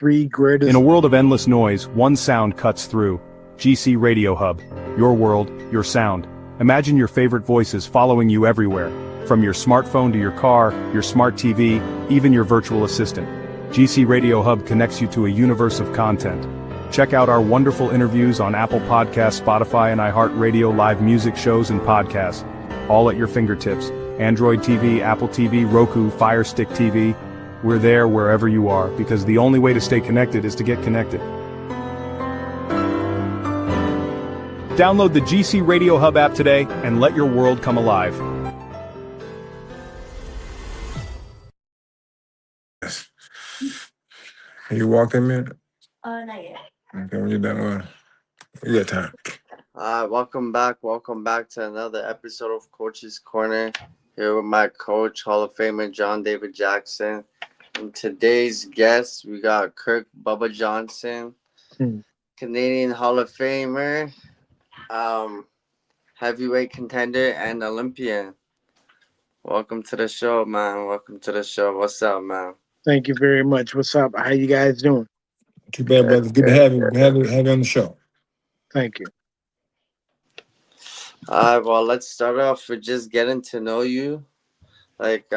three greatest. In a world of endless noise, one sound cuts through. GC Radio Hub. Your world, your sound. Imagine your favorite voices following you everywhere. From your smartphone to your car, your smart TV, even your virtual assistant. GC Radio Hub connects you to a universe of content. Check out our wonderful interviews on Apple Podcasts, Spotify, and iHeartRadio live music shows and podcasts. All at your fingertips. Android TV, Apple TV, Roku, Fire Stick TV. We're there wherever you are, because the only way to stay connected is to get connected. Download the GC Radio Hub app today and let your world come alive. You walked in, man? Not yet. Okay, when you're done, you got time. Welcome back to another episode of Coach's Corner. Here with my coach, Hall of Famer John David Jackson. And today's guest, we got Kirk Bubba Johnson, Canadian Hall of Famer, heavyweight contender, and Olympian. Welcome to the show, man. Welcome to the show. What's up, man? Thank you very much. What's up? How you guys doing? Too bad, brother. Good to have you. Have you on the show. Thank you. Well, let's start off with just getting to know you. Like,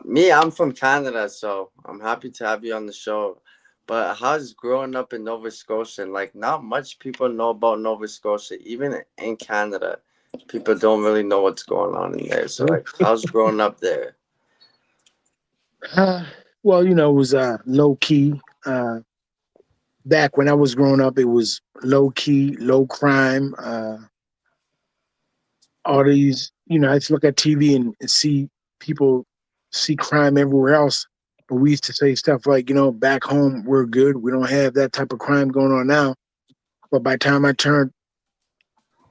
me, I'm from Canada, so I'm happy to have you on the show. But how's growing up in Nova Scotia? Like, not much people know about Nova Scotia. Even in Canada, people don't really know what's going on in there. So, like, how's growing up there? Well, it was low key. Back when I was growing up, it was low key, low crime. All these, I used to look at TV and see people see crime everywhere else. But we used to say stuff like, back home, we're good. We don't have that type of crime going on now. But by the time I turned,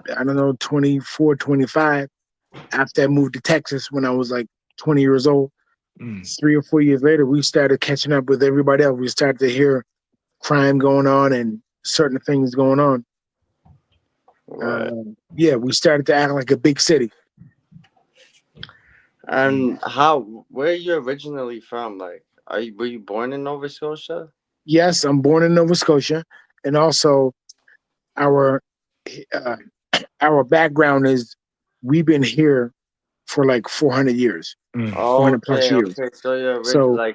24, 25, after I moved to Texas when I was like 20 years old, 3 or 4 years later, we started catching up with everybody else. We started to hear crime going on and certain things going on. Right. We started to act like a big city. And where are you originally from? Like, were you born in Nova Scotia? Yes, I'm born in Nova Scotia, and also our background is we've been here for like 400 years. 400 plus years. Okay. So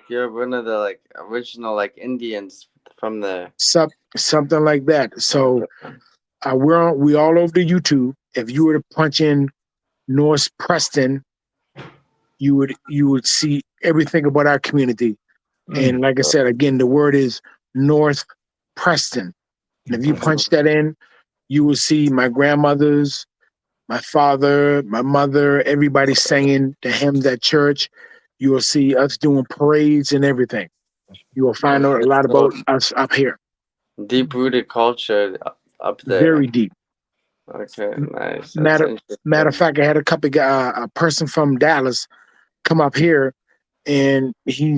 you're one of the original Indians from there. Something like that. So we all over the YouTube. If you were to punch in North Preston, you would see everything about our community. And like I said, again, the word is North Preston. And if you punch that in, you will see my grandmothers, my father, my mother, everybody singing the hymns at church. You will see us doing parades and everything. You will find out a lot about us up here. Deep-rooted culture up there. Very deep. Okay, nice. Matter of fact, I had a person from Dallas come up here, and he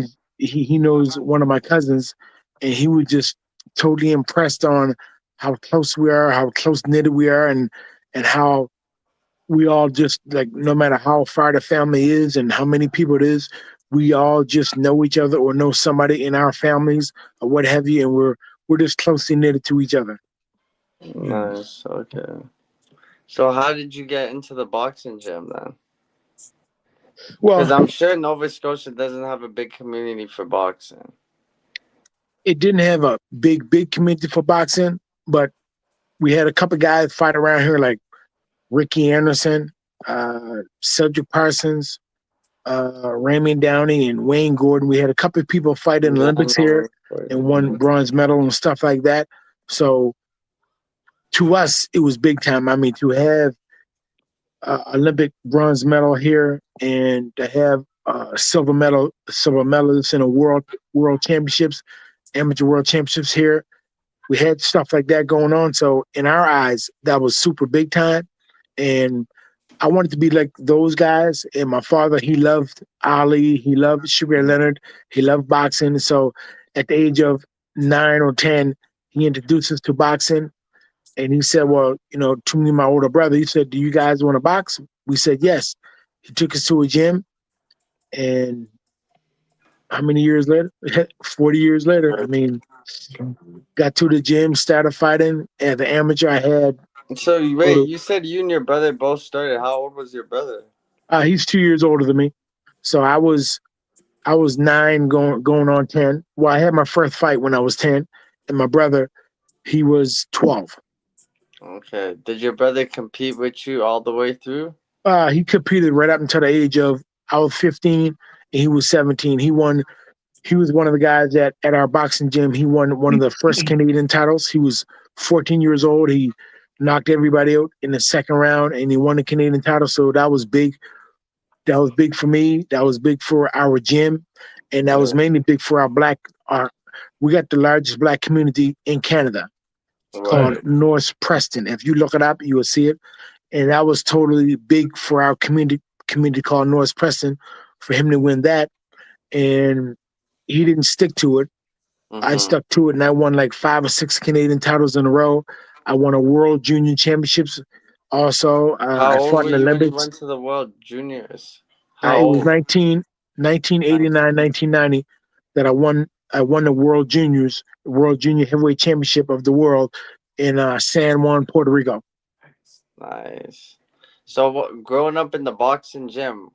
knows one of my cousins, and he was just totally impressed on how close we are, how close knitted we are, and how we all just no matter how far the family is and how many people it is, we all just know each other or know somebody in our families or what have you, and we're just closely knitted to each other. Nice. Okay. So how did you get into the boxing gym then? Well, because I'm sure Nova Scotia doesn't have a big community for boxing. It didn't have a big community for boxing, but we had a couple guys fight around here like Ricky Anderson, Cedric Parsons, Raymond Downey, and Wayne Gordon. We had a couple of people fight in the Olympics here and won bronze medal and stuff like that. So to us, it was big time. I mean, to have Olympic bronze medal here and to have silver medalists in a world championships, amateur world championships here. We had stuff like that going on. So in our eyes, that was super big time. And I wanted to be like those guys. And my father, he loved Ali. He loved Sugar Ray Leonard. He loved boxing. So at the age of 9 or 10, he introduced us to boxing. And he said, well, to me, my older brother, he said, do you guys want to box? We said, yes. He took us to a gym. And how many years later? 40 years later. I mean, got to the gym, started fighting. As an amateur, I had. So wait, you said you and your brother both started. How old was your brother? He's 2 years older than me, so I was 9, going on 10. Well, I had my first fight when I was 10, and my brother, he was 12. Okay. Did your brother compete with you all the way through? He competed right up until the age of I was 15 and he was 17. He won. He was one of the guys at our boxing gym. He won one of the first Canadian titles. He was 14 years old. He knocked everybody out in the second round, and he won the Canadian title. So that was big. That was big for me. That was big for our gym, and that was mainly big for our black. We got the largest black community in Canada, called North Preston. If you look it up, you will see it. And that was totally big for our community called North Preston, for him to win that. And he didn't stick to it. I stuck to it, and I won like 5 or 6 Canadian titles in a row. I won a World Junior Championships. Also, How I old fought were in the you when you Olympics. went to the World Juniors? It was 1989, 1990 that I won the World Junior Heavyweight Championship of the world in San Juan, Puerto Rico. Nice. So growing up in the boxing gym,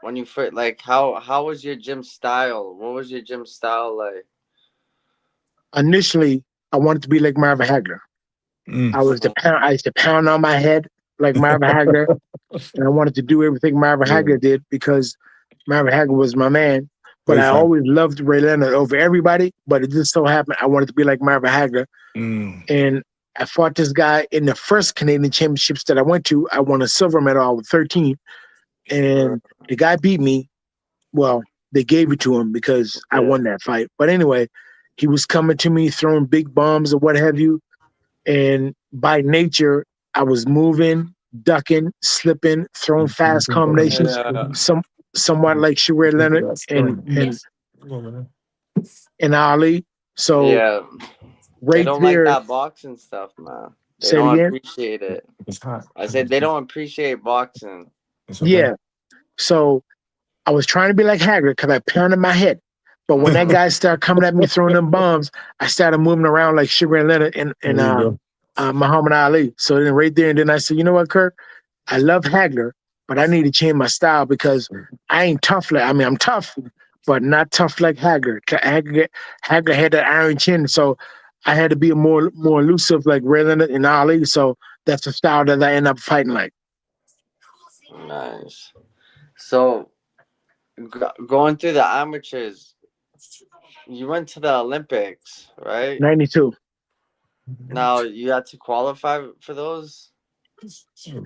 when you first, like, how was your gym style? What was your gym style like? Initially, I wanted to be like Marvin Hagler. I used to pound on my head like Marvin Hagler, and I wanted to do everything Marvin Hagler did because Marvin Hagler was my man. But I always loved Ray Leonard over everybody. But it just so happened I wanted to be like Marvin Hagler, and I fought this guy in the first Canadian Championships that I went to. I won a silver medal. I was 13, and the guy beat me. Well, they gave it to him because I won that fight. But anyway, he was coming to me, throwing big bombs or what have you. And by nature, I was moving, ducking, slipping, throwing fast combinations, somewhat like Sugar Leonard and Ali. So they don't like that boxing stuff, man. They don't appreciate it. It's hot. I said they don't appreciate boxing. Yeah. So I was trying to be like Hagler because I pounded my head. But when that guy started coming at me throwing them bombs, I started moving around like Sugar Leonard and Muhammad Ali. So then right there, and then I said, you know what, Kirk? I love Hagler, but I need to change my style because I ain't tough like, I'm tough, but not tough like Hagler. Hagler had that iron chin, so I had to be more elusive like Ray Leonard and Ali. So that's the style that I end up fighting like. Nice. So going through the amateurs, you went to the Olympics, right? 92. Now you had to qualify for those?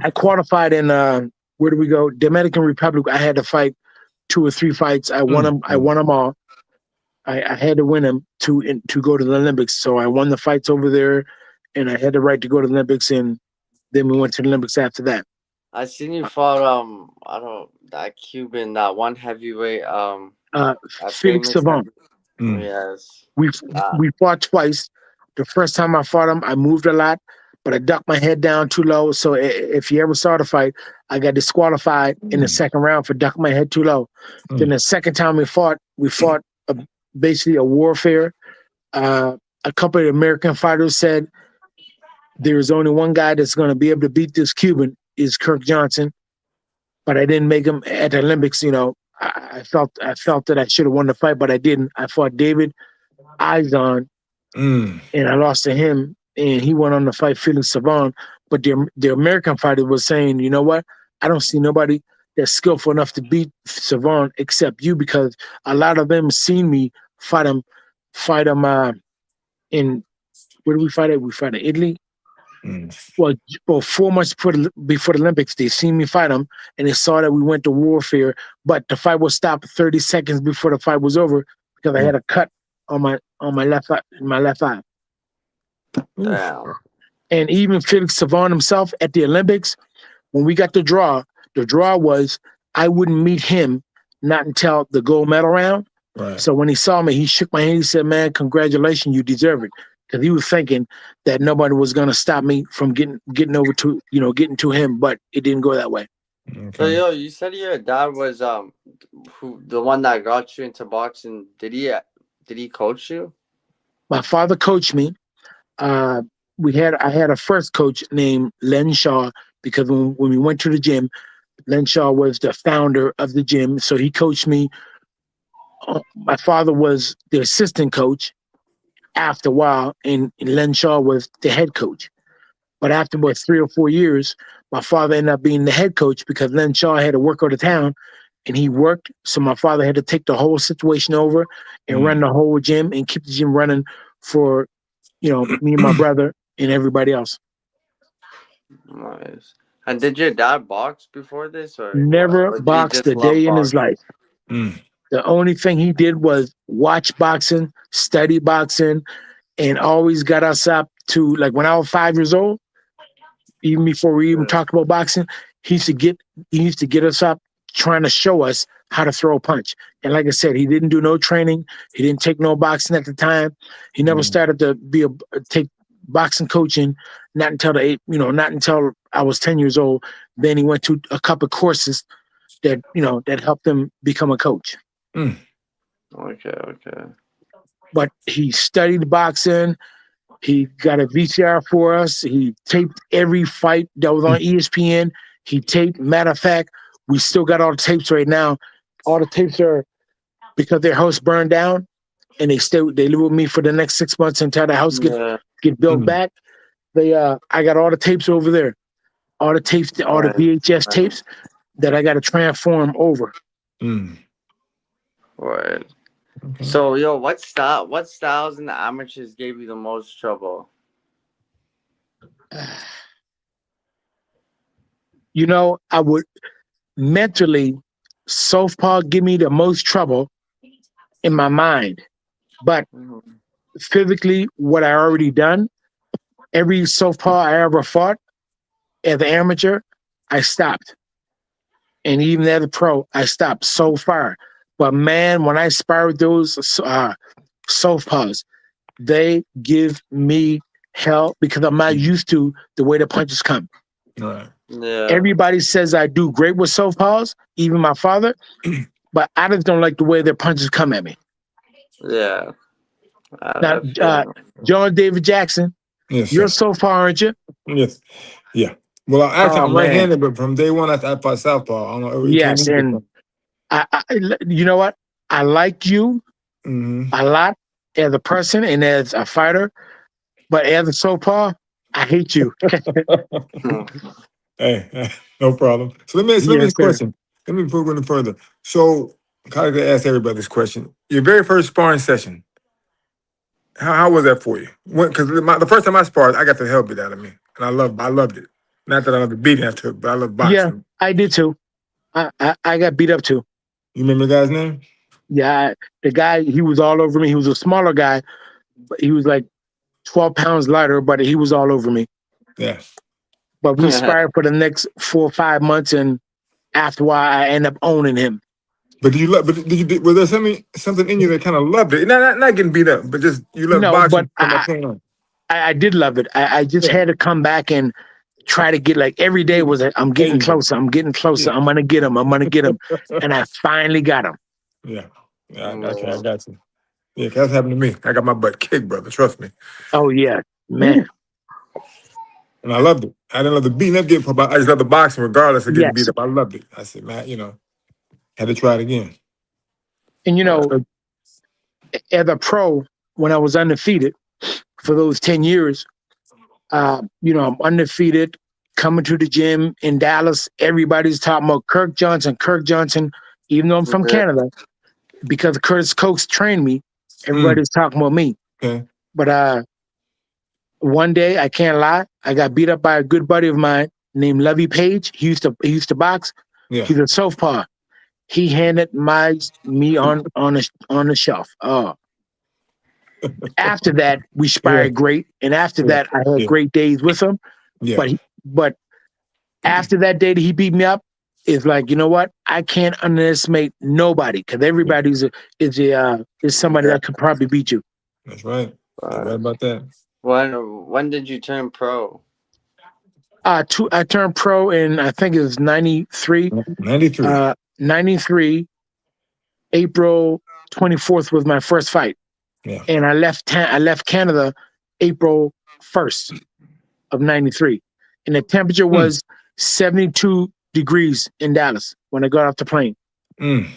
I qualified in where do we go? Dominican Republic. I had to fight 2 or 3 fights. I won them. I won them all. I had to win them to go to the Olympics. So I won the fights over there, and I had the right to go to the Olympics. And then we went to the Olympics after that. I seen you fought that Cuban, that one heavyweight Felix Savon. Yes. We fought twice. The first time I fought him, I moved a lot, but I ducked my head down too low. So if you ever saw the fight, I got disqualified in the second round for ducking my head too low. Then the second time we fought basically a warfare. A couple of American fighters said there's only one guy that's going to be able to beat this Cuban is Kirk Johnson, but I didn't make him at the Olympics. You know, I felt that I should have won the fight, but I didn't. I fought David Izon, and I lost to him, and he went on to fight Felix Savon. But the American fighter was saying, you know what? I don't see nobody that's skillful enough to beat Savon except you, because a lot of them seen me fight him in, where did we fight at? We fought in Italy. Well, 4 months before the Olympics, they seen me fight him, and they saw that we went to warfare. But the fight was stopped 30 seconds before the fight was over because I had a cut on my left eye. Damn. And even Felix Savon himself at the Olympics, when we got the draw was I wouldn't meet him not until the gold medal round. Right. So when he saw me, he shook my hand. He said, "Man, congratulations, you deserve it." Because he was thinking that nobody was going to stop me from getting over to, getting to him, but it didn't go that way. So Okay. yo, you said your dad was the one that got you into boxing. Did he coach you? My father coached me. Uh, I had a first coach named Len Shaw because when we went to the gym, Len Shaw was the founder of the gym, so he coached me. My father was the assistant coach after a while, and Len Shaw was the head coach. But after about 3 or 4 years, my father ended up being the head coach because Len Shaw had to work out of town and he worked. So my father had to take the whole situation over and run the whole gym and keep the gym running for, me and my brother and everybody else. Nice. And did your dad box before this, or what? Never Or did he boxed just a love day in his boxing? life. Mm. The only thing he did was watch boxing, study boxing, and always got us up to, like, when I was 5 years old, even before we even Yeah. talked about boxing, he used to get us up trying to show us how to throw a punch. And like I said, he didn't do no training. He didn't take no boxing at the time. He never started to take boxing coaching, not until not until I was 10 years old. Then he went to a couple courses that helped him become a coach. Mm. Okay. But he studied boxing. He got a VCR for us. He taped every fight that was on ESPN. He taped. Matter of fact, we still got all the tapes right now. All the tapes are, because their house burned down, and they live with me for the next 6 months until the house Yeah. get built Mm. back. I got all the tapes over there. All the tapes, all the Right. VHS tapes that I got to transform over. Mm. Right. Okay. So yo, what styles in the amateurs gave you the most trouble? I would mentally, southpaw give me the most trouble in my mind, but Mhm. physically, what I already done, every southpaw I ever fought as an amateur, I stopped. And even as a pro, I stopped so far. But man, when I spar with those southpaws, they give me hell because I'm not used to the way the punches come. All right. Yeah. Everybody says I do great with southpaws, even my father, but I just don't like the way their punches come at me. Yeah. Now, I feel John David Jackson, Yes, you're sir. a southpaw, aren't you? Yes. Yeah. Well, actually, Oh I'm man, right-handed, but from day one, I fought southpaw. I don't know. It came yes. easy. And you know what? I like you Mm-hmm. a lot as a person and as a fighter, but as a southpaw, I hate you. Hey, no problem. So let me ask you Yes, this sir. question. Let me put one further. So, kind of ask everybody this question. Your very first sparring session, how was that for you? Because the first time I sparred, I got the hell beat out of me, and I loved it. Not that I love the beating I took, but I love Yeah, boxing. I did too. I got beat up too. You remember the guy's name? Yeah, the guy, he was all over me. He was a smaller guy, but he was like 12 pounds lighter, but he was all over me. Yeah. But we sparred for the next 4 or 5 months, and after a while, I ended up owning him. But did you love? But was there something in you that kind of loved it? Not getting beat up, but just you love No, but boxing from that point on. I did love it. I just Yeah. had to come back and try to get, like, every day was I'm getting closer. I'm getting closer. Yeah. I'm gonna get him. I'm gonna get him, and I finally got him. Yeah. Okay, I got you. Yeah, 'cause that's happened to me. I got my butt kicked, brother. Trust me. Oh yeah, man. Woo. And I loved it. I didn't love the beating up, I just love the boxing regardless of getting beat Yes, up. I loved it. I said, man, had to try it again. and Uh, as a pro, when I was undefeated for those 10 years, I'm undefeated. Coming to the gym in Dallas, everybody's talking about Kirk Johnson. Kirk Johnson, even though I'm from Yeah. Canada, because Curtis Coates trained me, Mm. everybody's talking about me. Okay. But one day, I can't lie, I got beat up by a good buddy of mine named Levy Page. He used to box. Yeah. He's a southpaw. He handed me on the shelf. Oh. After that, we Yeah. sparred great, and after Yeah. that, I had Yeah. great days with him. Yeah. But after that day that he beat me up, it's like, you know what? I can't underestimate nobody because everybody's is somebody that could probably beat you. That's right. You're right about that. When did you turn pro? I turned pro in I think it was 93. 93. 93 April 24th was my first fight, Yeah. and I left Canada April 1st of 93, and the temperature was 72 degrees in Dallas when I got off the plane. Mm.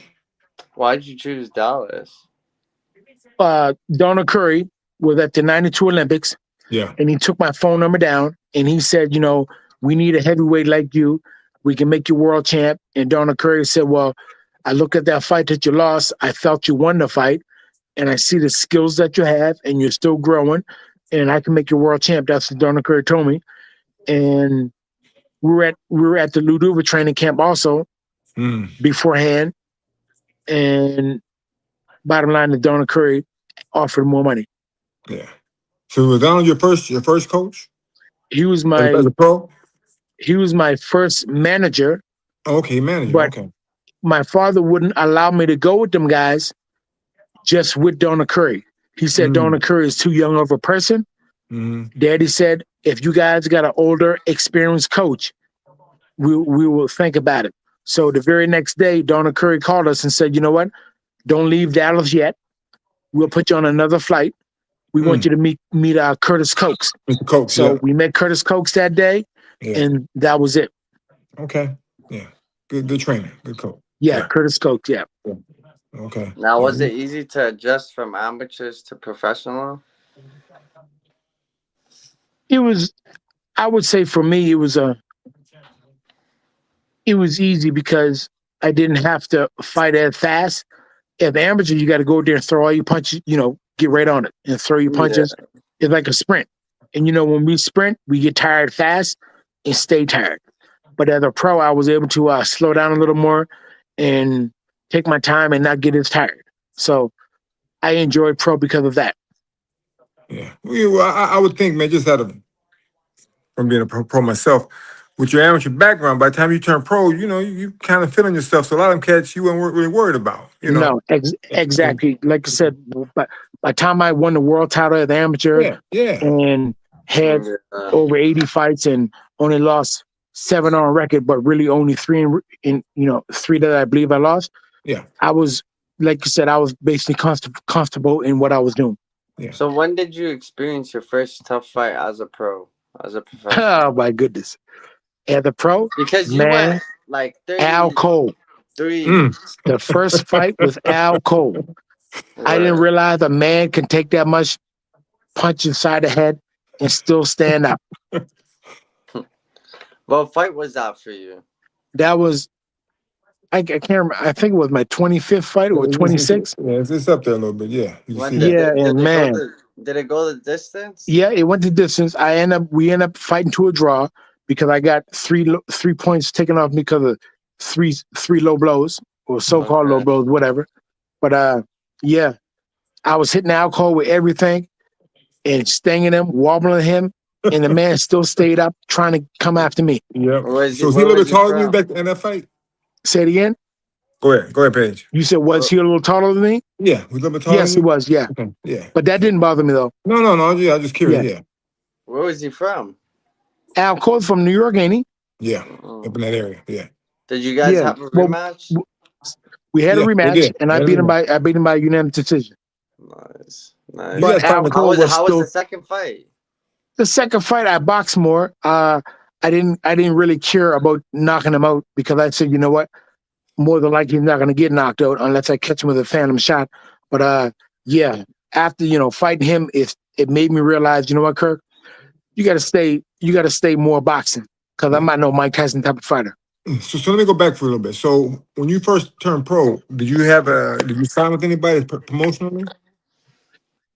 Why did you choose Dallas? Donna Curry was at the 92 Olympics, Yeah. and he took my phone number down, and he said, you know, we need a heavyweight like you. We can make you world champ. And Donna Curry said, well, I look at that fight that you lost. I felt you won the fight, and I see the skills that you have, and you're still growing, and I can make you world champ. That's what Donna Curry told me. And we were at the Luduva training camp also beforehand. And bottom line, the Donna Curry offered more money. Yeah. So was Donald your first coach? He was As a pro? he was my first manager. Oh, okay, manager. But okay. my father wouldn't allow me to go with them guys just with Donna Curry. He said Donna Curry is too young of a person. Daddy said, if you guys got an older, experienced coach, we will think about it. So the very next day, Donna Curry called us and said, you know what? Don't leave Dallas yet. We'll put you on another flight. We want you to meet Curtis Cokes. Mr. Cokes, so we met Curtis Cokes that day, and that was it. Okay. Yeah. Good trainer. Good coach. Yeah, Curtis Cokes, yeah. Okay. Now, was it easy to adjust from amateurs to professional? It was, I would say for me, it was easy because I didn't have to fight as fast. As amateur, you got to go there and throw all your punches, you know, get right on it and throw your punches. Yeah. It's like a sprint. And, you know, when we sprint, we get tired fast and stay tired. But as a pro, I was able to slow down a little more and take my time and not get as tired. So I enjoyed pro because of that. Yeah. Well, I would think, man, just from being a pro myself, with your amateur background, by the time you turn pro, you know, you kind of feeling yourself. So a lot of them cats you weren't really worried about, you know. No, exactly. Like I said, by the time I won the world title as amateur and had over 80 fights and only lost 7 on record, but really only 3 in 3 that I believe I lost. Yeah. I was, like you said, I was basically comfortable in what I was doing. Yeah. So when did you experience your first tough fight as a pro, as a professional? Oh my goodness. As a pro, because you went like 30, Al Cole. 3. The first fight was Al Cole. I didn't realize a man can take that much punch inside the head and still stand up. What fight was that for you? That was, I can't remember. I think it was my 25th fight or 26th. Yeah, it's up there a little bit. Yeah. Did it go the distance? Yeah, it went the distance. We end up fighting to a draw because I got 3 points taken off me because of three low blows or so-called low blows, whatever. But yeah, I was hitting Al Cole with everything and stinging him, wobbling him, and the man still stayed up trying to come after me. Yeah. So was he a little bit taller than you back in that fight? Say it again. Go ahead, Paige. You said, was he a little taller than me? Yeah, was a little bit taller. Yes, he was. Yeah. Okay. Yeah. But that didn't bother me though. No. Yeah, I'm just curious. Yeah. Where was he from? Al Cole's from New York, ain't he? Yeah, up in that area. Yeah. Did you guys have a rematch? We had a rematch, and I beat him by unanimous decision. Nice. But Al Cole was the second fight? The second fight, I boxed more. I didn't really care about knocking him out because I said, you know what? More than likely, he's not going to get knocked out unless I catch him with a phantom shot. But yeah, after fighting him, it made me realize, you know what, Kirk, you got to stay more boxing because I'm not no Mike Tyson type of fighter. So let me go back for a little bit. So when you first turned pro, did you sign with anybody promotionally?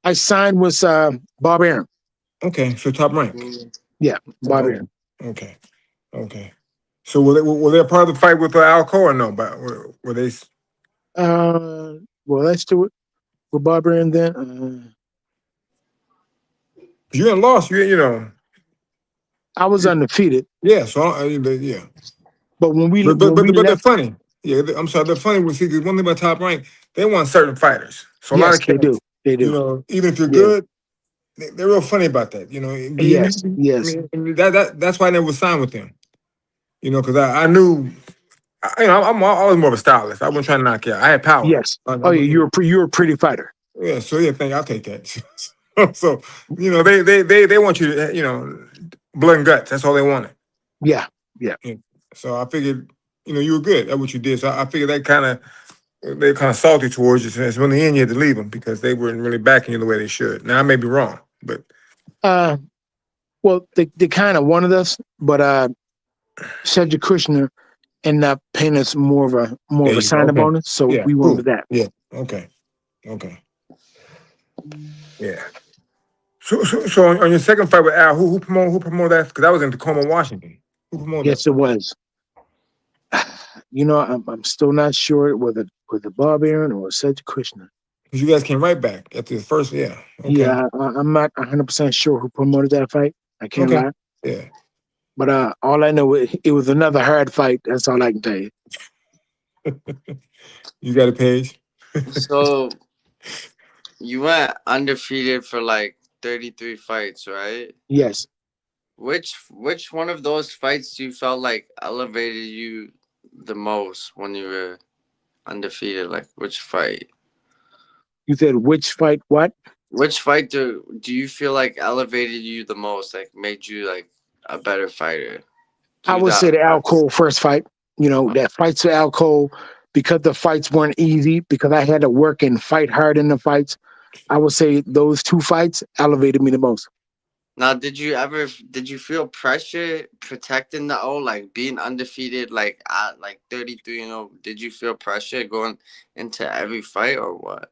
I signed with Bob Arum. Okay, so top rank. Yeah, Bob Arum. Okay. So were they a part of the fight with Al Cole or no? But were they? Well, let's do it with Bob Arum then. You ain't lost. You know. I was undefeated. Yeah. So yeah. But when we but they're funny. Yeah, I'm sorry. They're funny. Because one thing about top rank, they want certain fighters. So a lot of kids, they do. You know, even if you're good, they're real funny about that. You know, Yes, I yes, mean, that's why I never signed with them. You know, because I knew, you know, I was more of a stylist. I wasn't trying to knock you out. I had power. yes. Oh yeah, you're a pretty fighter. Yeah, so yeah, I'll take that. So you know, they want you to, you know, blood and guts. That's all they wanted. Yeah, yeah. Yeah. So I figured, you know, you were good at what you did. So I figured they kind of salty towards you. So in the end, you had to leave them because they weren't really backing you the way they should. Now I may be wrong, but Uh, well, they kind of wanted us, but Cedric Kushner ended up paying us more of there a you go. signing Okay. bonus, so Yeah. we went Cool. with that. Yeah. Okay. Okay. Yeah. So on your second fight with Al, who promoted that? Because I was in Tacoma, Washington. Who promoted Yes, that? it was. You know, I'm still not sure whether Bob Aaron or Cedric Kushner. Because you guys came right back after the first. Yeah. Okay. Yeah, I'm not 100% sure who promoted that fight. I can't Okay. lie. Yeah. But all I know it was another hard fight. That's all I can tell you. You got a page? So you went undefeated for like 33 fights, right? Yes. Which one of those fights you felt like elevated you the most when you were undefeated? Like which fight? You said which fight? What? Which fight do you feel like elevated you the most? Like made you like a better fighter? I Do would say that the Al first. Cole first fight. You know, that fights to Al Cole, because the fights weren't easy, because I had to work and fight hard in the fights. I would say those two fights elevated me the most. Now, did you feel pressure protecting the O, like being undefeated, like at like 33? You know, did you feel pressure going into every fight or what?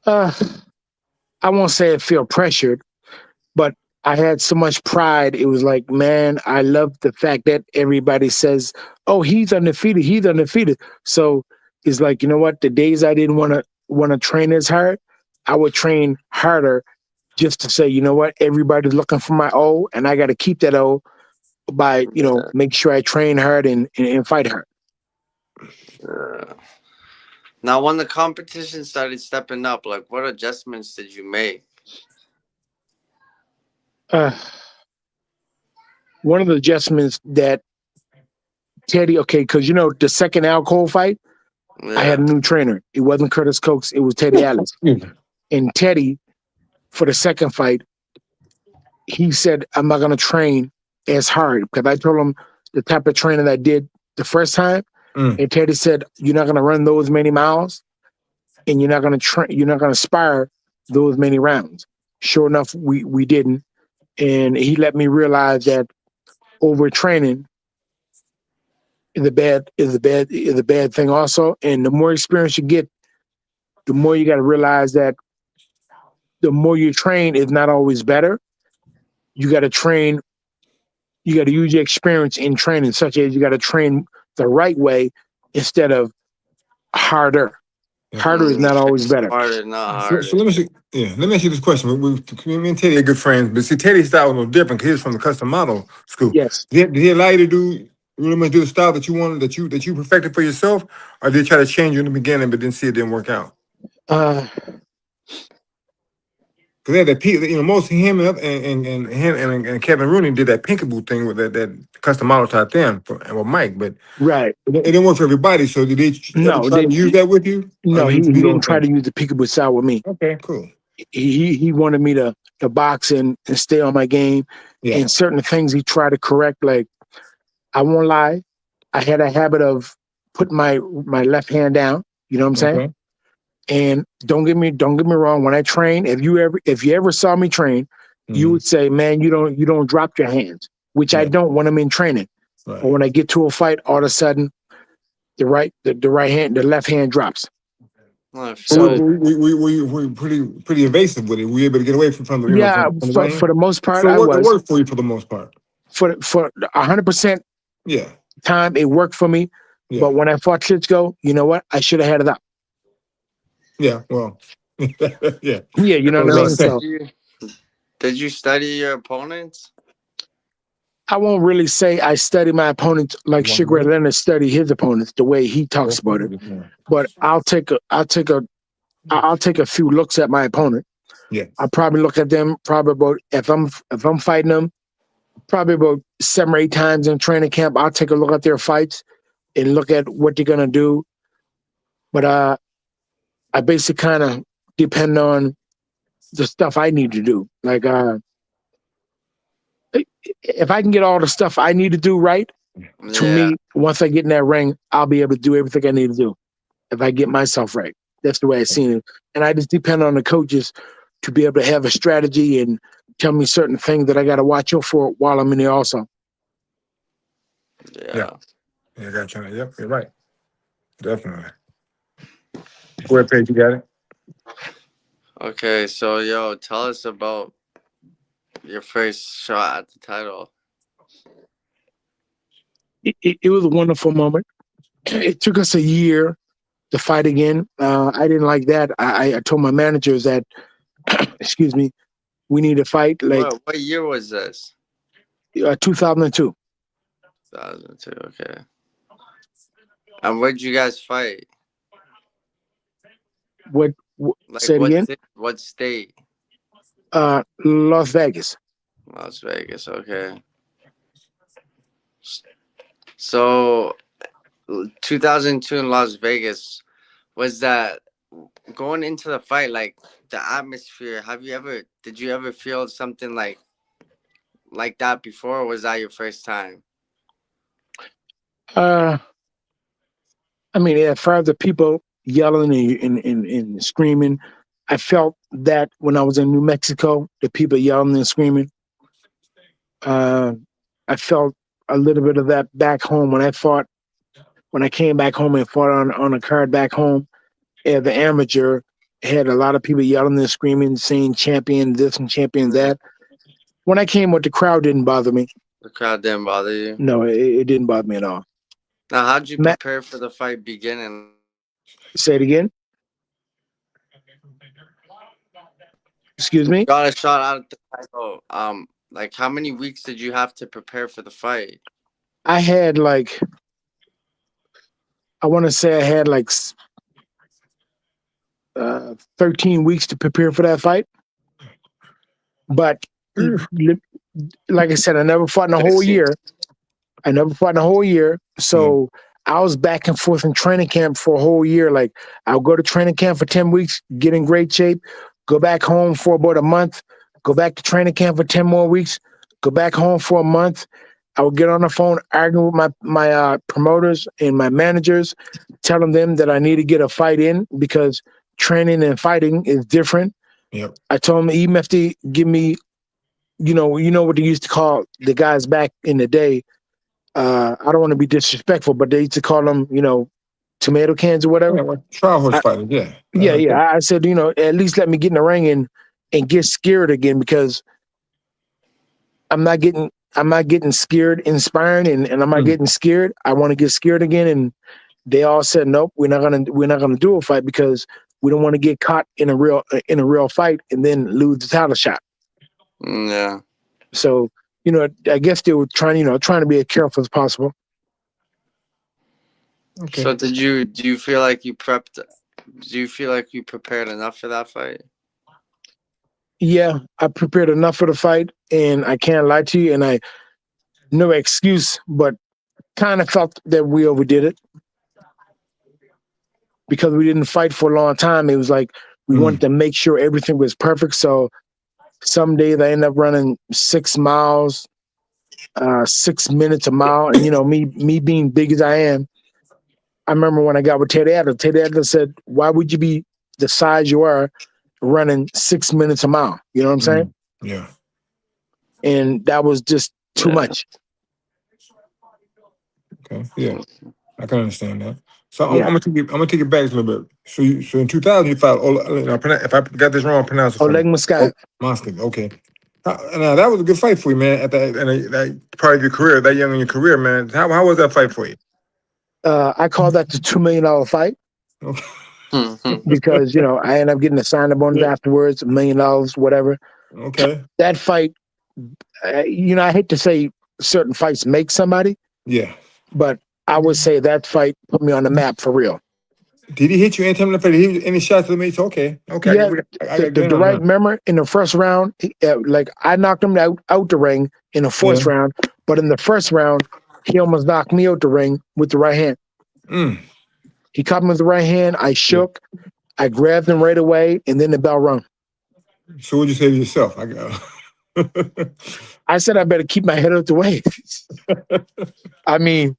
Uh, I won't say I feel pressured, but I had so much pride. It was like, man, I love the fact that everybody says, "Oh, he's undefeated. He's undefeated." So it's like, you know what? The days I didn't want to train as hard, I would train harder just to say, you know what? Everybody's looking for my O, and I got to keep that O by, Yeah. make sure I train hard and fight hard. Now, when the competition started stepping up, like what adjustments did you make? Uh, One of the adjustments that Teddy, okay, because the second Al Cole fight, I had a Yeah. new trainer. It wasn't Curtis Coates, it was Teddy Atlas. And Teddy, for the second fight, he said, I'm not going to train as hard, because I told him the type of training I did the first time. Mm. And Teddy said, you're not going to run those many miles, and you're not going to spar those many rounds. Sure enough, we didn't. And he let me realize that overtraining is a bad thing also. And the more experience you get, the more you got to realize that the more you train is not always better. You got to train. You got to use your experience in training, such as you got to train the right way instead of harder. Harder is not always better. Harder, not So, harder. so let me ask you this question. Me and Teddy are good friends, but see, Teddy's style was no different because he was from the custom model school. Yes. Did he allow you to do really much do the style that you wanted, that you perfected for yourself, or did he try to change you in the beginning, but didn't see it didn't work out? Uh, Because they had that, most of him and Kevin Rooney did that Pinkaboo thing with that custom model type thing and with Mike, but right. it didn't work for everybody. So did they No, ever try to use that with you? No, Or he did you do your own didn't try to thing? use the peekaboo style with me. Okay, cool. He wanted me to box and stay on my game. Yeah. And certain things he tried to correct. Like, I won't lie, I had a habit of putting my left hand down. You know what I'm saying? Okay. And don't get me wrong. When I train, if you ever saw me train, you Mhm. would say, "Man, you don't drop your hands," which I Yeah. don't when I'm in training. Right. But when I get to a fight, all of a sudden, the left hand drops. Oh, So we pretty evasive with it. We able to get away from the yeah, from the lane. for the most part, So I it was. worked for you for the most part. For 100% Yeah, time, it worked for me. yeah, But when I fought Klitschko, you know what? I should have had it up. yeah. Well, yeah. Yeah, you know I what I was mean? gonna So Did you study your opponents? I won't really say I study my opponents like Sugar Ray Leonard studied his opponents the way he talks about it. But I'll take a few looks at my opponent, Yeah. I probably look at them probably about if I'm fighting them, probably about 7 or 8 times in training camp. I'll take a look at their fights and look at what they're gonna do. But I basically kind of depend on the stuff I need to do. Like if I can get all the stuff I need to do right, to Yeah. me, once I get in that ring, I'll be able to do everything I need to do. If I get myself right, that's the way I seen it. And I just depend on the coaches to be able to have a strategy and tell me certain things that I got to watch out for while I'm in there. Also, Yeah. Yeah, got you. Yep, you're right. Definitely. Go ahead, Paige, you got it? Okay, so yo, tell us about your first shot at the title. it was a wonderful moment. It took us a year to fight again. I didn't like that. I told my managers that, excuse me, we need to fight like What year was this? 2002. 2002. Okay. And where'd you guys fight? What Like say it again? What state? Las Vegas. Las Vegas. Okay. So 2002 in Las Vegas, was that going into the fight, like the atmosphere? Did you ever feel something like that before, or was that your first time? I mean, as far as the people yelling and screaming, I felt that when I was in New Mexico, the people yelling and screaming. I felt a little bit of that back home when I fought. When I came back home and fought on a card back home, as the amateur, had a lot of people yelling and screaming, saying champion this and champion that. When I came with the crowd, didn't bother me. The crowd didn't bother you? No, it didn't bother me at all. Now, how'd you Matt, prepare for the fight beginning? say it again. Excuse me. Got a shot out at the title. Like how many weeks did you have to prepare for the fight? I had like, I want to say I had like 13 weeks to prepare for that fight. But like I said, I never fought in a whole year. I never fought in a whole year. So I was back and forth in training camp for a whole year. Like I'll go to training camp for 10 weeks, get in great shape, go back home for about a month, go back to training camp for 10 more weeks, go back home for a month. I would get on the phone, arguing with my promoters and my managers, telling them that I need to get a fight in because training and fighting is different. Yep. I told them even if they give me, you know what they used to call the guys back in the day. I don't want to be disrespectful, but they used to call them, tomato cans or whatever. Yeah, well, trial horse fighting, yeah. Yeah. I said, at least let me get in the ring and get scared again because I'm not getting scared inspiring and I'm not getting scared. I want to get scared again. And they all said, nope, we're not gonna do a fight because we don't want to get caught in a real fight and then lose the title shot. Yeah. So, I guess they were trying to be as careful as possible. Okay. So do you feel like you prepped? Do you feel like you prepared enough for that fight? Yeah, I prepared enough for the fight, and I can't lie to you, and I no excuse, but kind of felt that we overdid it because we didn't fight for a long time. It was like we wanted to make sure everything was perfect. So some days I end up running 6 miles, 6 minutes a mile, and me being big as I am, I remember when I got with Ted Adler said, "Why would you be the size you are running 6 minutes a mile?" You know what I'm saying? Yeah. And that was just too much. Okay. Yeah, I can understand that. So Yeah. I'm gonna take it back a little bit. So in 2000 you fought. If I got this wrong, pronounce it. Oleg Muskaev. Muskaev. Okay. Now that was a good fight for you, man. At that part of your career, that young in your career, man. How was that fight for you? I call that the $2 million fight because I ended up getting a signing bonus afterwards, $1 million, whatever. Okay. That fight, I hate to say certain fights make somebody. Yeah. But I would say that fight put me on the map for real. Did he hit you anytime in the face? He was any shots to me? So okay. Yeah, I the got game on right that. member in the first round, like I knocked him out the ring in the fourth Yeah. round, but in the first round, he almost knocked me out the ring with the right hand. Mm. He caught me with the right hand. I shook. I grabbed him right away, and then the bell rung. So what'd you say to yourself? I got. I said I better keep my head out the way. I mean,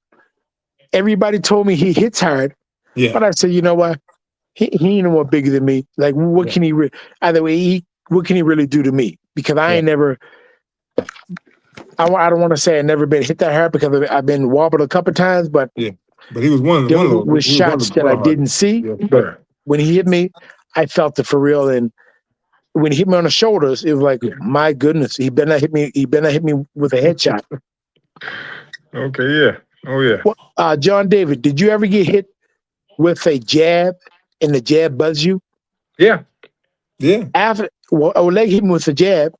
everybody told me he hits hard, Yeah. but I said, you know what? He ain't no more bigger than me. Like, what Yeah. can he? Either way, what can he really do to me? Because I ain't never. I don't want to say I never been hit that hard because I've been wobbled a couple times, but But he was one there of those. was He was one shots of the that I hard. didn't see. Yeah, But sure. when he hit me, I felt it for real. And when he hit me on the shoulders, it was like, Yeah. my goodness, he better not hit me. He better not hit me with a headshot. Okay, yeah. Oh yeah. Well, John David, did you ever get hit with a jab and the jab buzzed you? Yeah. Yeah. After Oleg hit me with the jab,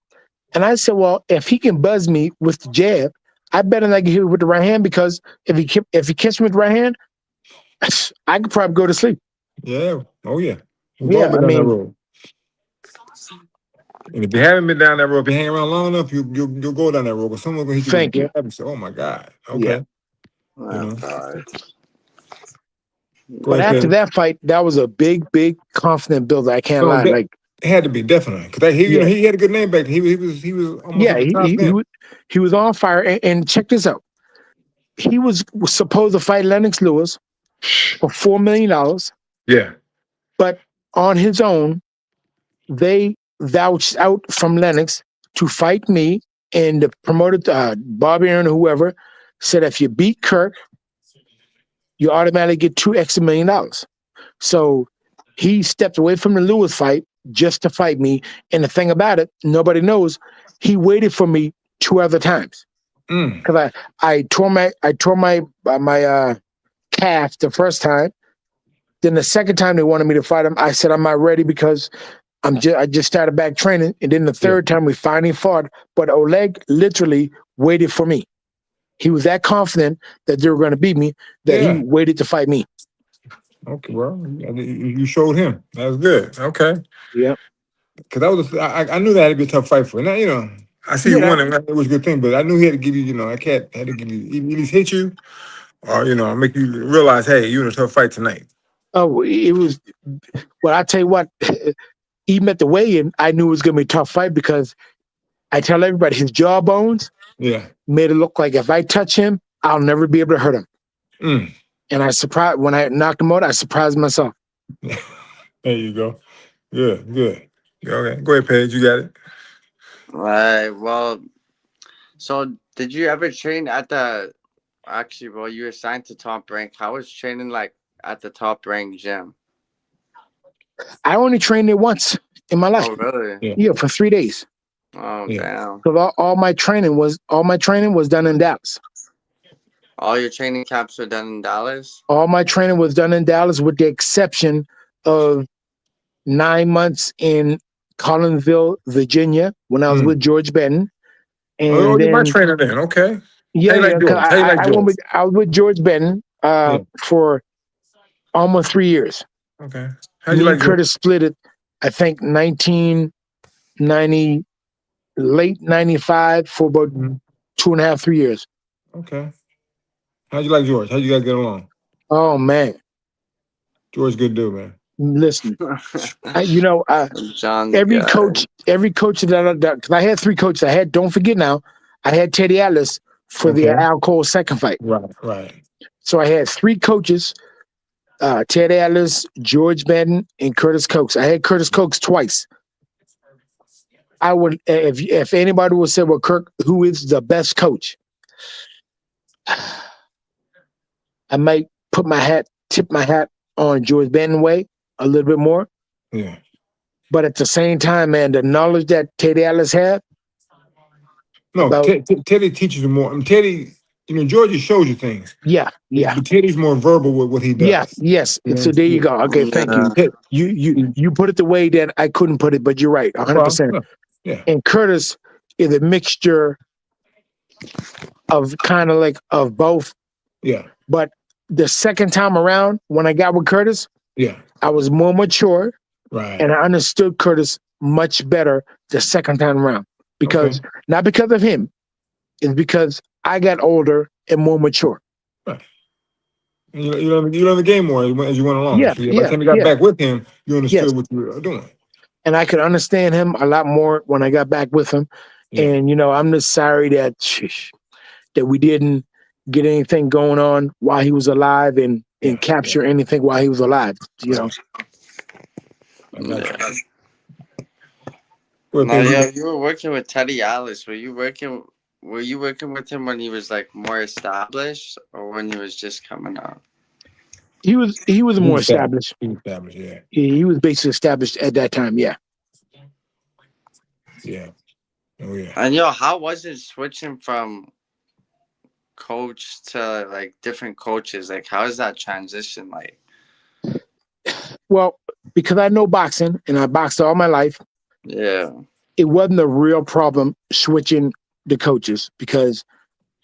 and I said, well, if he can buzz me with the jab, I better not get hit with the right hand because if he catches me with the right hand, I could probably go to sleep. Yeah. Oh yeah. We've Yeah, all been I down that mean, road. And if you haven't been down that road, if you hang around long enough, you'll go down that road. But someone's gonna hit you Thank with you. a jab and say, "Oh my God." Okay. Yeah. You know. Go But ahead, after Pedro. that fight, that was a big confident builder. I can't No, lie. Like, it had to be definitely because he, yeah, he had a good name back then. He was almost yeah, at the top then. he was on fire. And check this out. He was supposed to fight Lennox Lewis for $4 million, Yeah. but on his own, they vouched out from Lennox to fight me, and the promoter, Bobby Aaron or whoever, said if you beat Kirk, you automatically get $2 extra million. So he stepped away from the Lewis fight just to fight me. And the thing about it, nobody knows, he waited for me 2 other times because I tore my calf the first time. Then the second time they wanted me to fight him, I said I'm not ready because I just started back training. And then the third time we finally fought, but Oleg literally waited for me. He was that confident that they were going to beat me that he waited to fight me. Okay, well, you showed him. That was good. Okay. Yeah. Because I knew that had to be a tough fight for him. Now, you know, I see you won, and it was a good thing, but I knew he had to give you, you know, had to give you, at least hit you, or, you know, make you realize, hey, you're in a tough fight tonight. Oh, it was, well, I tell you what, even at the weigh-in, I knew it was going to be a tough fight because I tell everybody his jawbones made it look like if I touch him, I'll never be able to hurt him. And when I knocked him out, I surprised myself. There you go. Good. Okay, go ahead, Paige. You got it. Right. Well, so did you ever train at the? Actually, well, you were signed to Top Rank. How was training like at the Top Rank gym? I only trained there once in my life. Oh, really? Yeah, for 3 days. Oh, damn. So all my training was done in Dallas. All your training camps were done in Dallas? All my training was done in Dallas with the exception of 9 months in Collinsville, Virginia, when I was with George Benton. And you're my trainer then. Okay. Yeah, like George? I was with George Benton for almost 3 years. Okay. Me and Curtis split it, I think, 1990, late 95 for about 2.5, 3 years. Okay. How'd you like George? How'd you guys get along? Oh, man. George, good dude, man. Listen, every coach that because I had 3 coaches. Don't forget now, I had Teddy Atlas for the Al Cole second fight. Right. So I had 3 coaches, Teddy Atlas, George Benton, and Curtis Coates. I had Curtis Coates twice. I would, if anybody would say, well, Kirk, who is the best coach? I might tip my hat on George Benton way a little bit more. Yeah. But at the same time, man, the knowledge that Teddy Atlas had. No, Teddy teaches you more. Teddy, George shows you things. Yeah. But Teddy's more verbal with what he does. Yes. So there you go. Okay, thank you. You put it the way that I couldn't put it, but you're right, 100%. Yeah. And Curtis is a mixture of kind of like of both. Yeah. But the second time around, when I got with Curtis, Yeah. I was more mature, Right. and I understood Curtis much better the second time around. Because not because of him, it's because I got older and more mature. Right. And you learn the game more as you went along. Yeah, So by the yeah, time you got yeah. back with him, you Yes. understood what you were doing. And I could understand him a lot more when I got back with him. Yeah. And I'm just sorry that we didn't get anything going on while he was alive and capture anything while he was alive. I got Yeah. you. Well, Now, things yeah, you were working with Teddy Atlas. Were you working with him when he was like more established, or when he was just coming out? He was more established. He was established, yeah. He was basically established at that time. Yeah. Yeah. Oh yeah. And how was it switching from coach to like different coaches? Like, how is that transition like? Well, because I know boxing and I boxed all my life, Yeah. it wasn't a real problem switching the coaches because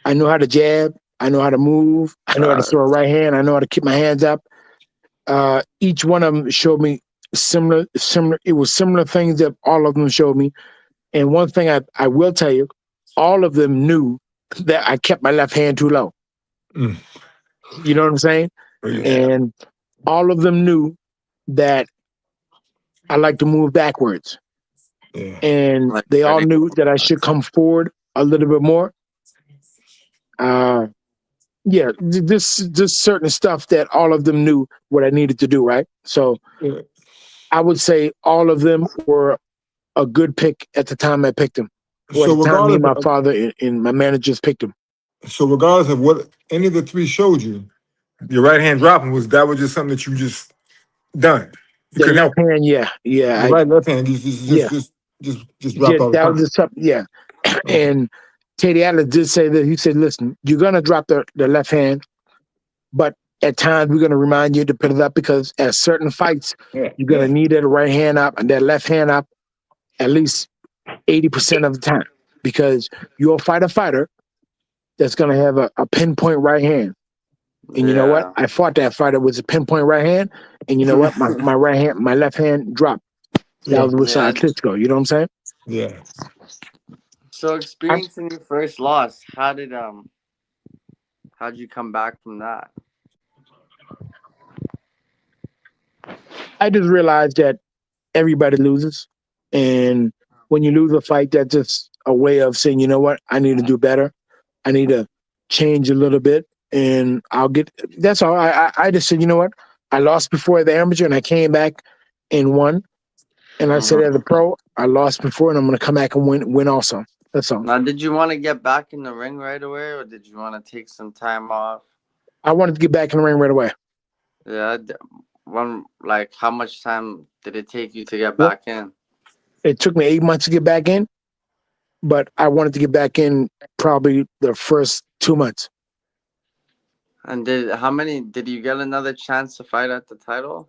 I know how to jab, I know how to move, I know how to throw a right hand, I know how to keep my hands up. Each one of them showed me similar. It was similar things that all of them showed me. And one thing I will tell you, all of them knew that I kept my left hand too low. Mm. You know what I'm saying? Yeah. And all of them knew that I like to move backwards. Yeah. And Like they all Teddy- knew that I should come forward a little bit more. This certain stuff that all of them knew what I needed to do, right? So Yeah. I would say all of them were a good pick at the time I picked them. Or So at the time me and my regardless, father and my managers picked them. so regardless of what any of the three showed you, your right hand dropping was just something that you just done. You The couldn't help left hand, yeah. it. Right left hand Yeah. just dropped all the That was time. just something, yeah. And Teddy Atlas did say that. He said, listen, you're going to drop the left hand, but at times we're going to remind you to put it up because at certain fights, you're going to need that right hand up and that left hand up at least 80% of the time because you'll fight a fighter that's going to have a pinpoint right hand. And you know what? I fought that fighter with a pinpoint right hand. And you know what? My left hand dropped. That was with Klitschko. You know what I'm saying? Yeah. So experiencing your first loss, how'd you come back from that? I just realized that everybody loses. And when you lose a fight, that's just a way of saying, you know what? I need to do better. I need to change a little bit. And that's all. I just said, you know what? I lost before the amateur and I came back and won. And I said, as a pro, I lost before and I'm going to come back and win also. That's all. Now, did you want to get back in the ring right away, or did you want to take some time off? I wanted to get back in the ring right away. Yeah. How much time did it take you to get back in? It took me 8 months to get back in, but I wanted to get back in probably the first 2 months. And did you get another chance to fight at the title?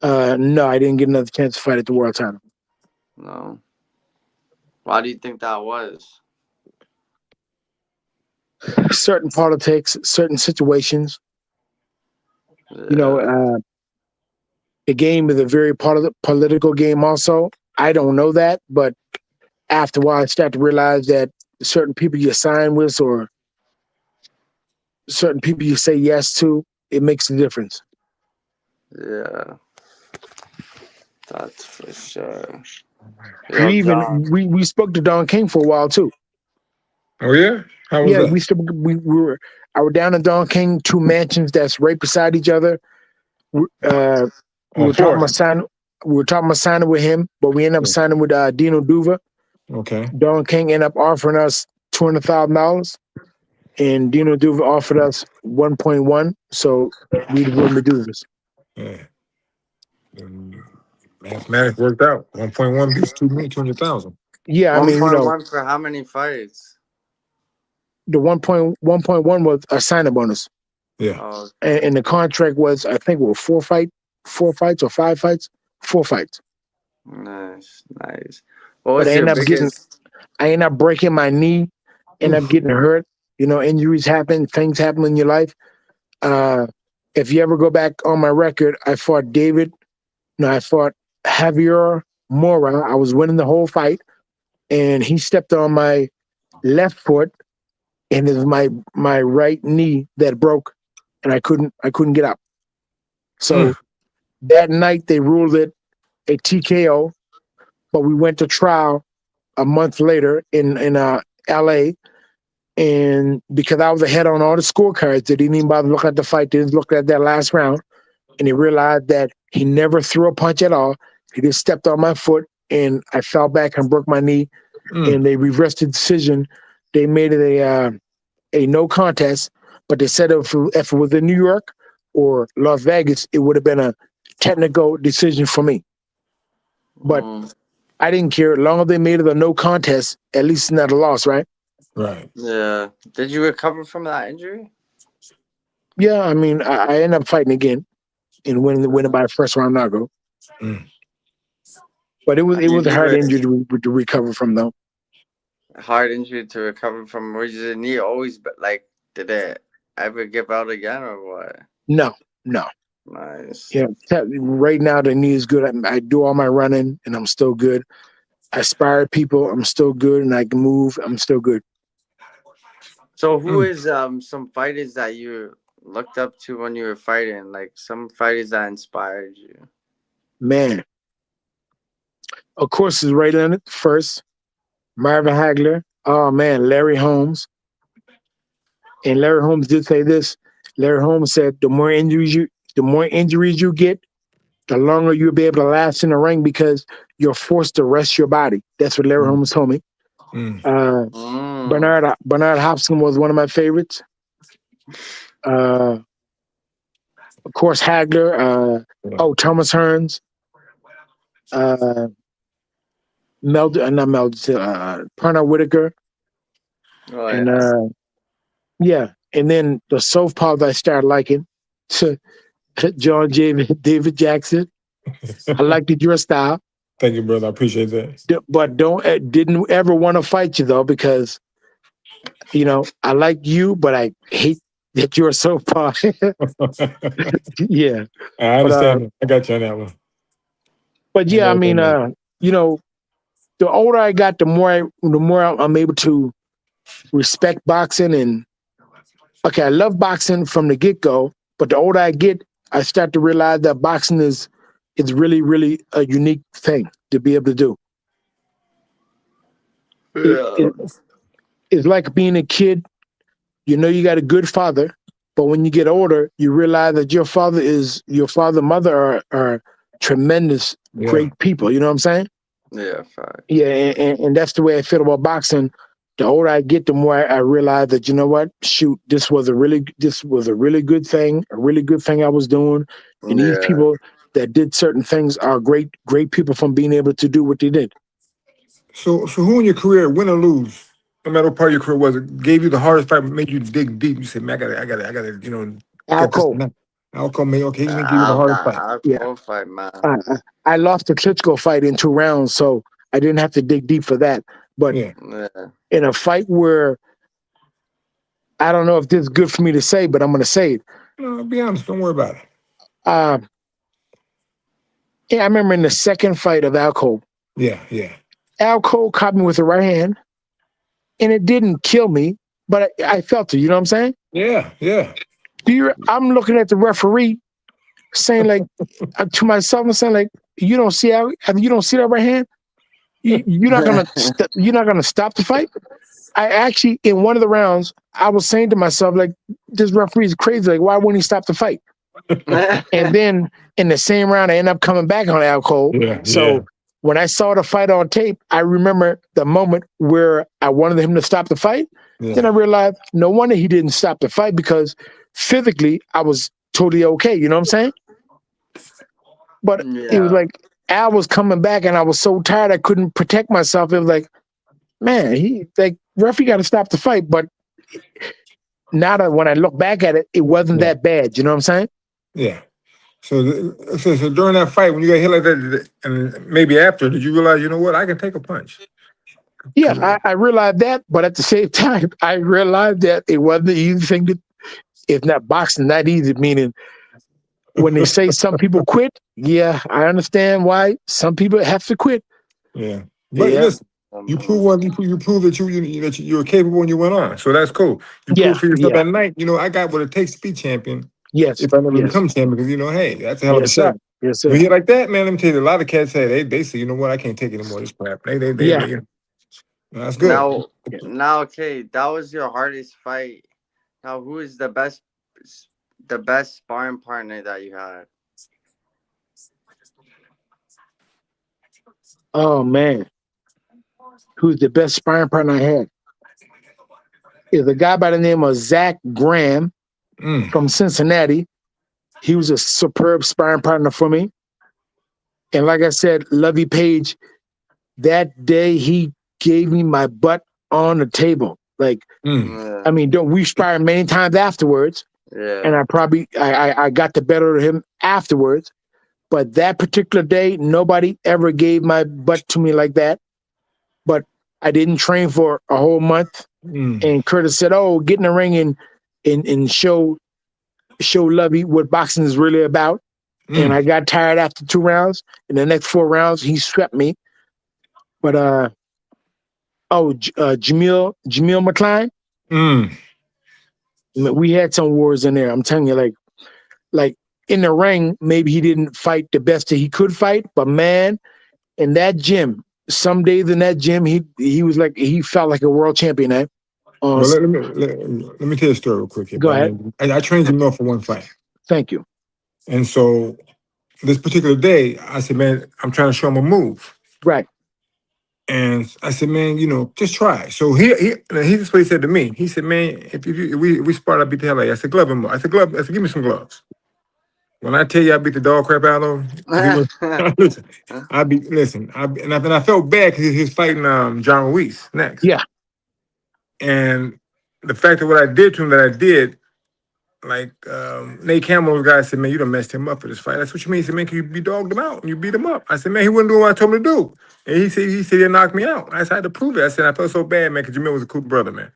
No, I didn't get another chance to fight at the world title. No. Why do you think that was? Certain politics, certain situations. Yeah. The game is a very political game also. I don't know that, but after a while I start to realize that certain people you sign with or certain people you say yes to, it makes a difference. Yeah. That's for sure. We spoke to Don King for a while too. Oh yeah? How was that? we were I were down in Don King, 2 mansions that's right beside each other. We were talking about signing with him, but we ended up signing with Dino Duva. Okay. Don King ended up offering us $200,000, and Dino Duva offered us 1.1. So we the room to do this. Yeah. Mathematics worked out. 1.1 beats 200,000. Yeah, I mean, 1.1 for how many fights? the 1.1 was a signing bonus. Yeah. Oh, And the contract was, I think, 4 fights or 5 fights, 4 fights. nice. What was But your biggest? I ended up breaking my knee, ended up getting hurt. Injuries happen, things happen in your life. If you ever go back on my record, I fought Javier Mora. I was winning the whole fight, and he stepped on my left foot, and it was my right knee that broke, and I couldn't get up. So that night they ruled it a TKO, but we went to trial a month later in LA. And because I was ahead on all the scorecards, they didn't even bother to look at the fight. They just looked at that last round, and he realized that he never threw a punch at all. He just stepped on my foot, and I fell back and broke my knee. And they reversed the decision. They made it a no contest, but they said if it was in New York or Las Vegas, it would have been a technical decision for me. But I didn't care. As long as they made it a no contest, at least it's not a loss, right? Right. Yeah. Did you recover from that injury? Yeah, I mean, I ended up fighting again and winning by a first round knockout. But it was a hard injury to recover from, though. Hard injury to recover from. Was your knee always like? Did it ever give out again or what? No. Nice. Yeah, right now the knee is good. I do all my running, and I'm still good. I spar people, I'm still good, and I can move, I'm still good. So who is some fighters that you looked up to when you were fighting? Like some fighters that inspired you? Man, of course, is right on it first. Marvin Hagler. Oh man, Larry Holmes. And Larry Holmes did say this. Larry Holmes said, the more injuries you get, the longer you'll be able to last in the ring because you're forced to rest your body. That's what Larry Holmes told me. Bernard Hopkins was one of my favorites. Of course, Hagler. Thomas Hearns. Pernell Whitaker. And then the southpaws I started liking. John David Jackson. I liked your style. Thank you, brother. I appreciate that. But didn't ever want to fight you though, because I like you, but I hate that you're a southpaw. Yeah, I understand. I got you on that one. But yeah, I mean, the older I got, the more I'm able to respect boxing. And okay, I love boxing from the get-go, but the older I get, I start to realize that boxing is really, really a unique thing to be able to do. Yeah. It's like being a kid. You got a good father, but when you get older, you realize that your father, mother are tremendous, great people. You know what I'm saying? Yeah, fine. Yeah, and that's the way I feel about boxing. The older I get, the more I realize that, you know what? Shoot, this was a really good thing, a really good thing I was doing. And these people that did certain things are great people from being able to do what they did. So who in your career, win or lose, no matter what part of your career was, it gave you the hardest fight, made you dig deep? You said, man, I gotta, Al Cole. Al Cole, man, okay, he's gonna give you the hardest fight. Al Cole fight, man. I lost the Klitschko fight in 2 rounds, so I didn't have to dig deep for that. But in a fight where I don't know if this is good for me to say, but I'm going to say it. No, be honest. Don't worry about it. I remember in the second fight of Al Cole. Yeah. Al Cole caught me with the right hand, and it didn't kill me, but I felt it. You know what I'm saying? Yeah. I'm looking at the referee, saying like to myself, and saying like, you don't see that right hand? You're not gonna stop the fight. I actually, in one of the rounds, I was saying to myself like, this referee is crazy. Like, why wouldn't he stop the fight? And then in the same round, I ended up coming back on Al Cole. So when I saw the fight on tape, I remember the moment where I wanted him to stop the fight. Then I realized no wonder he didn't stop the fight, because physically I was totally okay. You know what I'm saying? But it was like Al was coming back, and I was so tired I couldn't protect myself. It was like, man, referee got to stop the fight. But now that when I look back at it, it wasn't that bad. You know what I'm saying? Yeah. So during that fight, when you got hit like that, and maybe after, did you realize, you know what, I can take a punch? Yeah, I realized that, but at the same time, I realized that it wasn't the easy thing to, if not boxing, not easy, meaning when they say some people quit, yeah, I understand why some people have to quit. Yeah. But Yeah. listen, you prove that you were capable when you went on. So that's cool. You Yeah, prove for yourself yeah. at night, I got what it takes to be champion. Yes. If I never yes. become champion, because hey, that's a hell of a Yes, sir. shot. Yes, sir. When you like that, man, let me tell you, a lot of cats say they say, you know what, I can't take any more of this crap. Yeah. That's good. Now, okay, that was your hardest fight. Now, who is the best sparring partner that you had? Oh man, who's the best sparring partner I had? Is a guy by the name of Zach Graham from Cincinnati. He was a superb sparring partner for me. And like I said, Lovey Page, that day he gave me my butt on the table. Like, Yeah. I mean, we sparred many times afterwards, Yeah. and I got the better of him afterwards. But that particular day, nobody ever gave my butt to me like that. But I didn't train for a whole month. And Curtis said, "Oh, get in the ring and show Lovey what boxing is really about." And I got tired after 2 rounds. In the next 4 rounds, he swept me. But Jamil McCline, we had some wars in there. I'm telling you, like in the ring, maybe he didn't fight the best that he could fight, but man, in that gym, some days in that gym, he was like, he felt like a world champion. Well, let me tell you a story real quick here. Go ahead. I trained Jamil for one fight. Thank you. And so this particular day, I said, man, I'm trying to show him a move. Right. And I said, man, just try it. So here's what he said to me. He said, man, if we spar, I beat the hell out of you. I said, glove him. I said, give me some gloves. When I tell you I beat the dog crap out of him, I felt bad because he was fighting John Ruiz next. Yeah. And the fact that what I did to him that I did, like Nate Campbell's guy said, man, you done messed him up for this fight. That's what you mean. He said, man, you dogged him out and you beat him up. I said, man, he wouldn't do what I told him to do. And he said he knocked me out. I said, I had to prove it. I said, I felt so bad, man, because Jamil was a cool brother, man.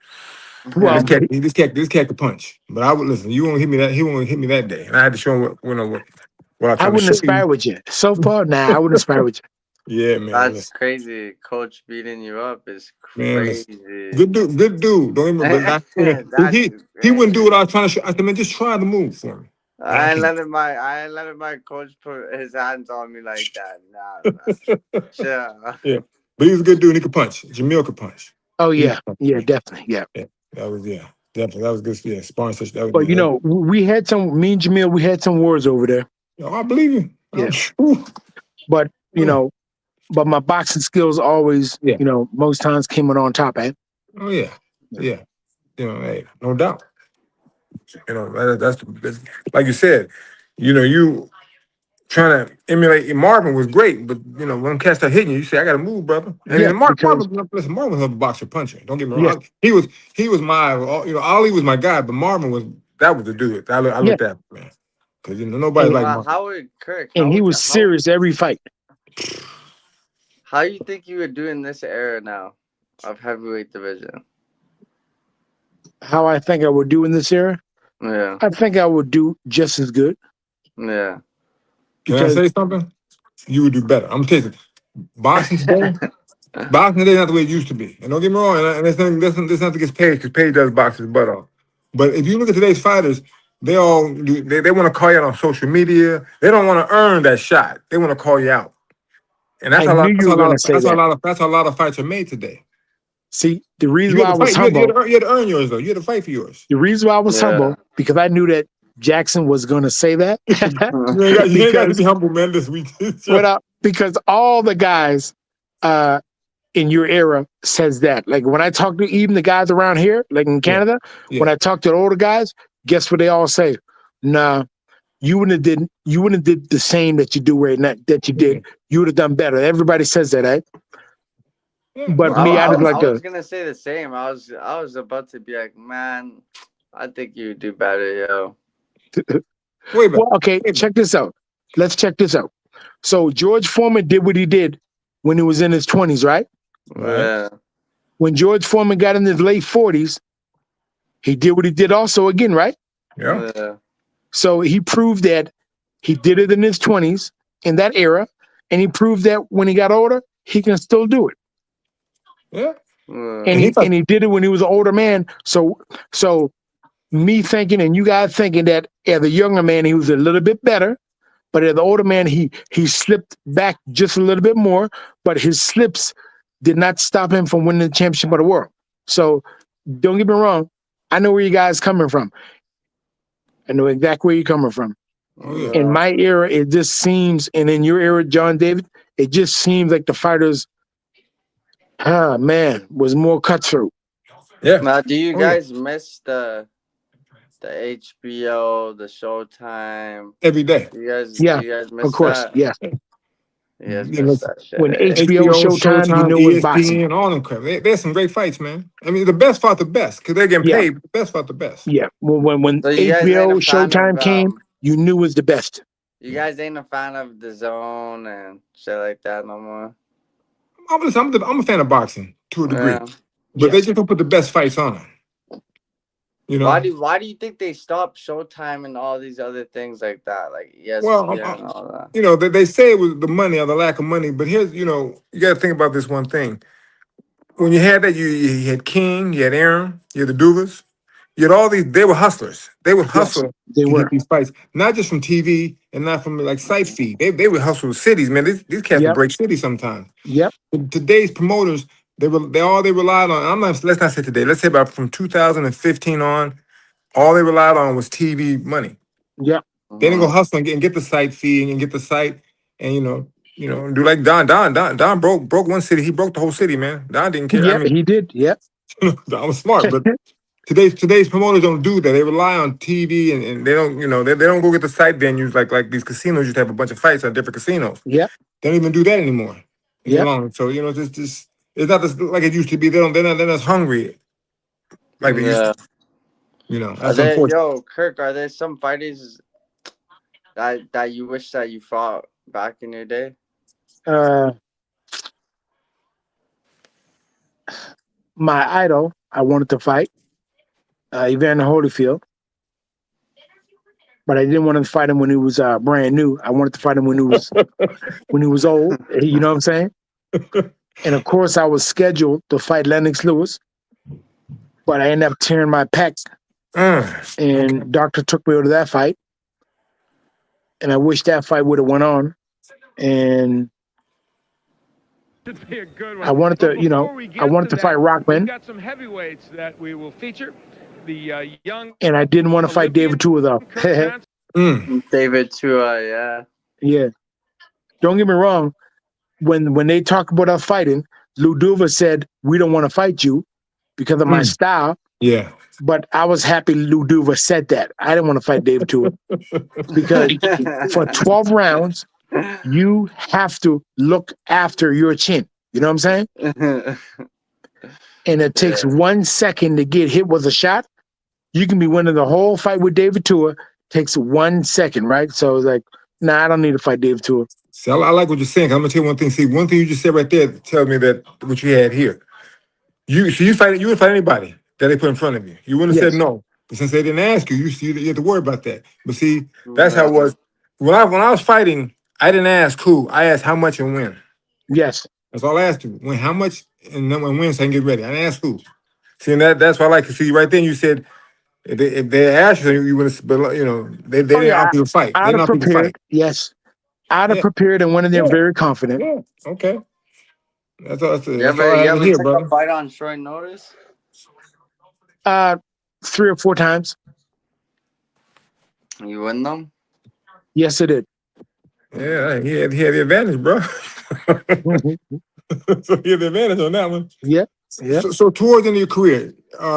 Well, this cat could punch. But I would listen, you won't hit me that, he won't hit me that day. And I had to show him what I wouldn't aspire with you. So far, I wouldn't aspire with you. Yeah, man. That's crazy. Coach beating you up is crazy. Man, good dude. Don't even. He wouldn't do what I was trying to show. I said, man, just try the move for me. I ain't letting my coach put his hands on me like that. Nah. Yeah, but he was a good dude. And he could punch. Jamil could punch. Oh yeah, definitely, yeah. That was definitely that was good. Yeah, sparring session. But we had me and Jamil, we had some wars over there. Oh, I believe you. Yeah. But but my boxing skills always, most times came on top, eh? Oh yeah. Hey, no doubt. That's like you said. You trying to emulate Marvin was great, but when cats start hitting you, you say, I got to move, brother. And Marvin was a boxer puncher. Don't get me wrong. Yeah. He was my Ali was my guy, but Marvin was the dude. I looked at him, man. Because nobody like Marvin. Howard Kirk. And he was serious every fight. How you think you would do in this era now of heavyweight division? How I think I would do in this era? Yeah. I think I would do just as good. Yeah. Can I say something? You would do better. I'm gonna tell you, boxing today not the way it used to be. And don't get me wrong, and there's nothing against Page, because Page does box his butt off. But if you look at today's fighters, they want to call you out on social media. They don't want to earn that shot. They want to call you out. And that's how a lot of fights are made today. See, the reason why I was humble, you had to earn yours though. You had to fight for yours. The reason why I was humble, because I knew that Jackson was going to say that. You ain't got to be humble, man, this week. Because all the guys in your era says that. Like when I talk to even the guys around here, like in Canada, when I talk to the older guys, guess what they all say? Nah, you wouldn't have did the same that you do right now, that you did. You would have done better. Everybody says that, eh? But I was gonna say the same. I was about to be like, man, I think you do better, yo. Well, okay, check this out. Let's check this out. So George Foreman did what he did when he was in his 20s, right? Yeah. When George Foreman got in his late 40s, he did what he did also again, right? Yeah. So he proved that He did it in his 20s in that era, and he proved that when he got older, he can still do it. Yeah. And he did it when he was an older man. So me thinking and you guys thinking that as a younger man he was a little bit better, but as an older man he slipped back just a little bit more, but his slips did not stop him from winning the championship of the world. So don't get me wrong, I know where you guys coming from. I know exactly where you're coming from. Oh, yeah. In my era, it just seems, and in your era, John David, it just seems like the fighters, was more cutthroat. Yeah. Now, do you Oh, yeah. guys miss the HBO, the Showtime? Every day. You guys, Yeah, do you guys miss Of course, that? yeah. You guys Yeah, miss listen, that shit. When eh? HBO, Showtime, you know it was boxing. ESPN, all them crap. There's some great fights, man. I mean, the best fought the best because they're getting Yeah. paid. But the best fought the best. Yeah, well, when So you guys ain't HBO, a fan Showtime of, came, you knew it was the best. You guys ain't a fan of the Zone and shit like that no more. I'm a fan of boxing to a degree, Yeah. but they Yes. just don't put the best fights on. You know. Why do you think they stopped Showtime and all these other things like that, like ESPN Well, and all that? You know, they say it was the money or the lack of money, but here's, you got to think about this one thing. When you had that, you had King, you had Aaron, you had the Duvas, you had all these. They were hustlers. They would hustle they to were. get these fights, not just from TV and not from like site feed. They would hustle cities, man. These cats would Yep. break cities sometimes. Yep. But today's promoters, they relied on. Let's not say today. Let's say about from 2015 on, all they relied on was TV money. Yep. They didn't go hustle and get the site fee and get the site and do like Don. Don broke one city. He broke the whole city, man. Don didn't care. Yeah, I mean, he did. Yep. Don was smart, but today's promoters don't do that. They rely on TV and they don't they don't go get the site venues like these casinos used to have a bunch of fights at different casinos. Yep. They don't even do that anymore. Yep. So it's not like it used to be. They're not as hungry like they used to. That's unfortunate. Kirk, are there some fighters that you wish that you fought back in your day? My idol, I wanted to fight, Evander Holyfield, but I didn't want to fight him when he was brand new. I wanted to fight him when he was old. You know what I'm saying? And of course, I was scheduled to fight Lennox Lewis, but I ended up tearing my pec, and doctor took me over to that fight. And I wish that fight would have went on. And I wanted to, fight Rockman. We've got some heavyweights that we will feature. The young and I didn't want to fight David Tua though. David Tua, yeah. Yeah. Don't get me wrong. When they talk about us fighting, Lou Duva said we don't want to fight you because of my style. Yeah. But I was happy Lou Duva said that. I didn't want to fight David Tua because for 12 rounds, you have to look after your chin. You know what I'm saying? And it takes 1 second to get hit with a shot. You can be winning the whole fight with David Tua. Takes 1 second, right? So it's like, nah, I don't need to fight David Tua. See, I like what you're saying. I'm gonna tell you one thing. See, one thing you just said right there tells me that what you had here. You would fight anybody that they put in front of you. You wouldn't have said no. But since they didn't ask you, you have to worry about that. But see, that's how it was. When I was fighting, I didn't ask who. I asked how much and when. Yes. That's all I asked you. When, how much, and then when so I can get ready. I didn't ask who. See, and that's what I like to see. Right then, you said if they asked you, you would have. But they didn't offer you to fight. They didn't offer you to fight. Yes. I'd have prepared and went in there very confident. Yeah. Okay. That's all you ever here, took brother. a fight on short notice? 3 or 4 times. You win them? Yes, it did. Yeah, he had the advantage, bro. So he had the advantage on that one. Yeah. Yeah. So towards the end of your career,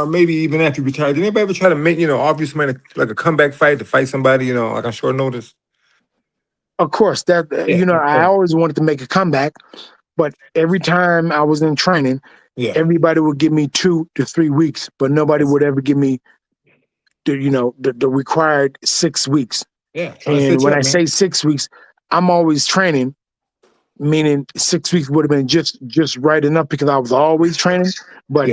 maybe even after you retired, did anybody ever try to make, offer you somebody like a comeback fight to fight somebody, like on short notice? Of course, I always wanted to make a comeback, but every time I was in training, everybody would give me 2 to 3 weeks, but nobody would ever give me the required 6 weeks. Yeah. And when I say 6 weeks, I'm always training, meaning 6 weeks would have been just right enough because I was always training. But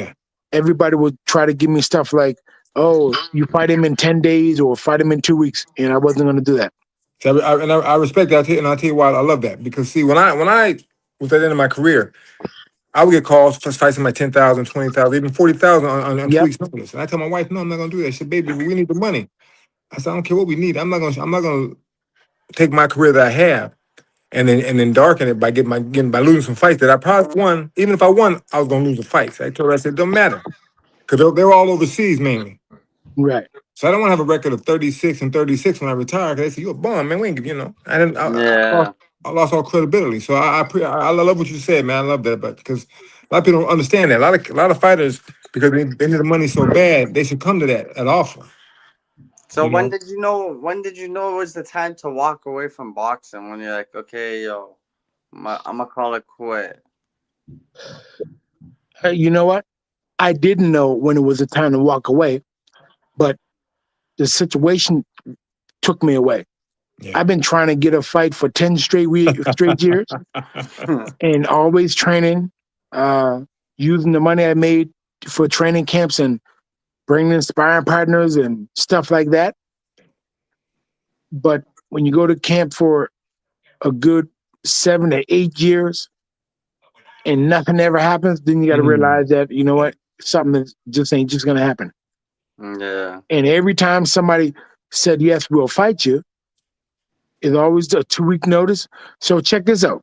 everybody would try to give me stuff like, oh, you fight him in 10 days or fight him in 2 weeks. And I wasn't going to do that. So I respect that, and I'll tell you why I love that. Because see, when I was at the end of my career, I would get calls for fights in my 10,000, 20,000, even 40,000 on 2 Yep. weeks' notice. And I tell my wife, no, I'm not gonna do that. She said, baby, we need the money. I said, I don't care what we need. I'm not gonna take my career that I have and then darken it by by losing some fights that I probably won. Even if I won, I was gonna lose the fights. I told her, I said, it don't matter. Because they're all overseas mainly. Right. So I don't want to have a record of 36 and 36 when I retire. Because they say, you're a bum, man. We ain't give I didn't Yeah. I lost all credibility. So I love what you said, man. I love that, but because a lot of people don't understand that. A lot of fighters, because they need the money so bad, they should come to that offer. So You when know? did you know? When did you know it was the time to walk away from boxing? When you're like, okay, yo, I'm gonna call it quit. You know what? I didn't know when it was the time to walk away, but the situation took me away. Yeah. I've been trying to get a fight for 10 straight years and always training, using the money I made for training camps and bringing in sparring partners and stuff like that. But when you go to camp for a good 7 to 8 years and nothing ever happens, then you got to realize that, you know what, something just ain't just going to happen. Yeah. And every time somebody said, yes, we'll fight you, it's always a 2-week notice. So check this out.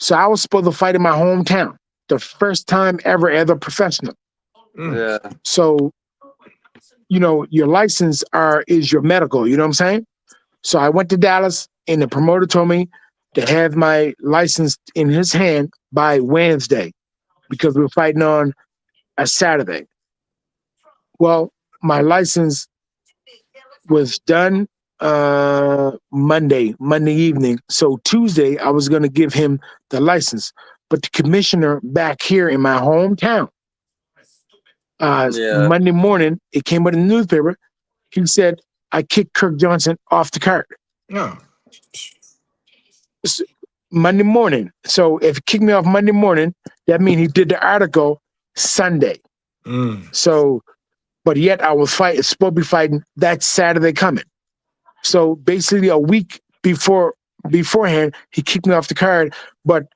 So I was supposed to fight in my hometown, the first time ever as a professional. Yeah. So, you know, your license is your medical, you know what I'm saying? So I went to Dallas and the promoter told me to have my license in his hand by Wednesday because we were fighting on a Saturday. Well, my license was done Monday evening. So Tuesday, I was going to give him the license. But the commissioner back here in my hometown, Yeah. Monday morning, it came with a newspaper. He said, I kicked Kirk Johnson off the card. No. Monday morning. So if he kicked me off Monday morning, that means he did the article Sunday. So, but yet I was supposed to be fighting that Saturday coming. So basically a week beforehand, he kicked me off the card. But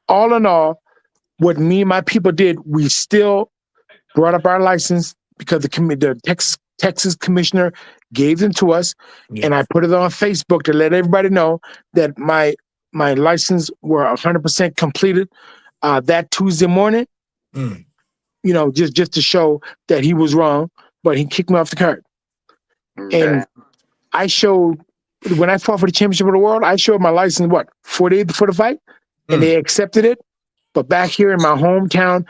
all in all, what me and my people did, we still brought up our license because the Texas commissioner gave them to us, and I put it on Facebook to let everybody know that my license were 100% completed that Tuesday morning. You know, just to show that he was wrong, but he kicked me off the card. And I showed when I fought for the championship of the world, I showed my license 4 days before the fight, and they accepted it. But back here in my hometown,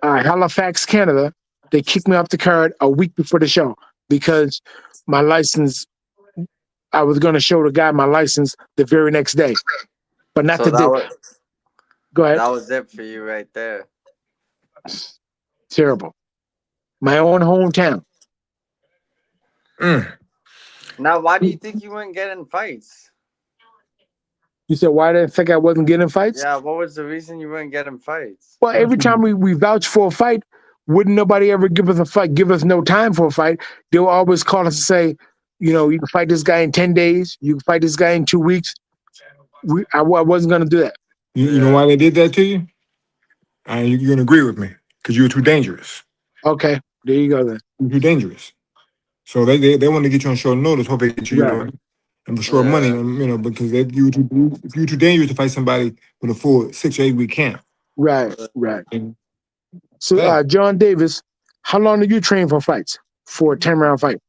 Halifax, Canada, they kicked me off the card a week before the show because my license, I was going to show the guy my license the very next day, but not So Go ahead. that was it for you right there. Terrible. My own hometown. Now, why do you think you weren't getting fights? You said, why did I think I wasn't getting fights? Yeah, what was the reason you weren't getting fights? Well, every time we vouch for a fight, wouldn't nobody ever give us a fight, give us no time for a fight? They'll always call us and say, you know, you can fight this guy in 10 days. You can fight this guy in 2 weeks. I wasn't going to do that. You know why they did that to you? And you're going to agree with me. Because you were too dangerous. Okay, there you go then. You're too dangerous. So they want to get you on short notice, hope they get you, and for short money, because if you were too dangerous to fight somebody with a full 6 or 8 week camp. Right. So, John Davis, how long did you train for fights? For a 10-round fight?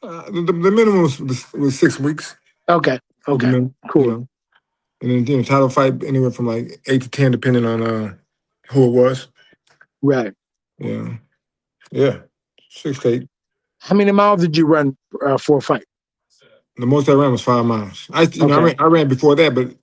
The minimum was 6 weeks. Okay. Cool. And then title fight anywhere from like 8 to 10, depending on who it was. Right. Yeah. 6 to 8. How many miles did you run for a fight? The most I ran was 5 miles. I ran before that, but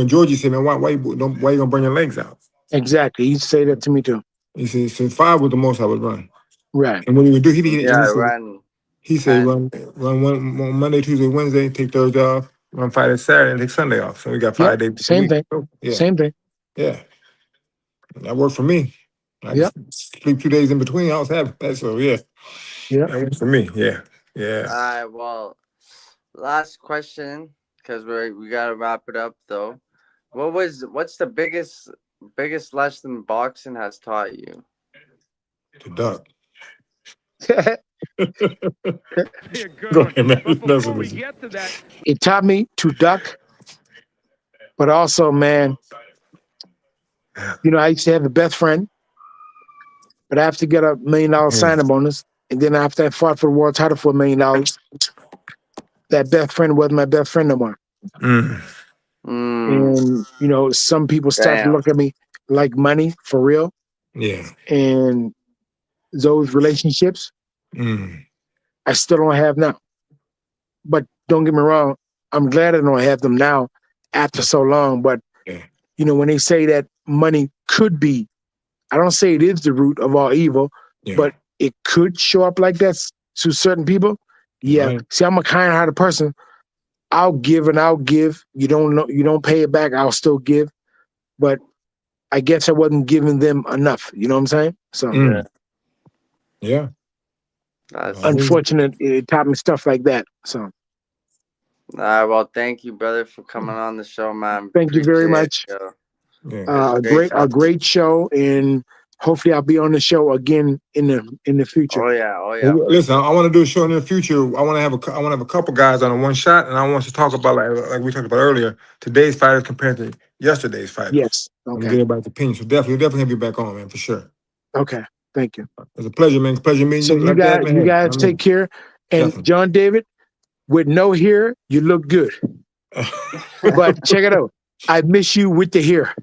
Georgie said, man, why you gonna burn your legs out? Exactly. He said that to me too. He said, so 5 was the most I would run. Right. And when he would do, he said run one Monday, Tuesday, Wednesday, take Thursday off, run Friday, Saturday, and take Sunday off. So we got 5 days. Same thing. Same thing. Yeah. That worked for me. I just sleep 2 days in between. I was happy. So yeah. That worked for me. Yeah. All right. Well, last question, because we gotta wrap it up though. What's the biggest lesson boxing has taught you? To duck. A good Go one. ahead, man. But That's before what we it is. get to that, It taught me to duck, but also, man, you know, I used to have a best friend, but I have to get $1 million signing bonus. And then after I fought for the world title for $1 million, that best friend wasn't my best friend no more. Mm. And, you know, some people start to Damn. look at me like money for real. Yeah. And those relationships, Mm. I still don't have now. But don't get me wrong, I'm glad I don't have them now after so long. But, Yeah. you know, when they say that money could be, I don't say it is the root of all evil, Yeah. but it could show up like that to certain people. Yeah. Right. See, I'm a kind-hearted person. I'll give and I'll give. You don't pay it back, I'll still give. But I guess I wasn't giving them enough. You know what I'm saying? So Mm. Yeah. That's unfortunate, it taught me stuff like that. So all right. Well, thank you, brother, for coming on the show, man. thank you very Appreciate much. it, yo. Yeah. A great show, and hopefully I'll be on the show again in the future. Oh yeah. Oh yeah. Well, listen, I want to do a show in the future. I want to have a couple guys on a one shot, and I want to talk about like we talked about earlier, today's fighters compared to yesterday's fighters. Yes. And Okay. get everybody's opinion. So definitely have you back on, man, for sure. Okay. Thank you. It's a pleasure, man. It's a pleasure meeting So you. you Like guys, that, man. you guys take care. And Definitely. John David, with no hair, you look good. But check it out. I miss you with the hair.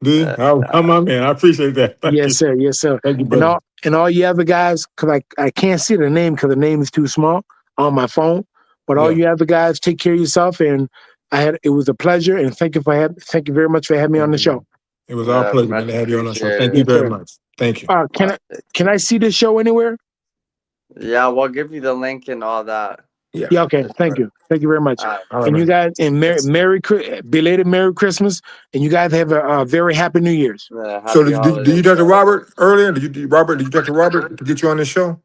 Dude, I'm my man. I appreciate that. Thank you. Yes, sir. Yes, sir. Thank you, And brother. all you other guys, because I can't see the name because the name is too small on my phone. But all Yeah. you other guys, take care of yourself. And it was a pleasure. And thank you very much for having me on the show. It was our Yeah, pleasure, man, much to have you on our show. appreciated. Thank you Yes, very sir. much. Thank you. Can I see this show anywhere? Yeah, we'll give you the link and all that. Yeah. Okay. Thank you. Thank you very much. All right. All right, And you man. guys, and belated Merry Christmas. And you guys have a very happy New Year's. Yeah, So happy did you holidays, talk to brother. Robert earlier? Did you talk to Robert to get you on this show?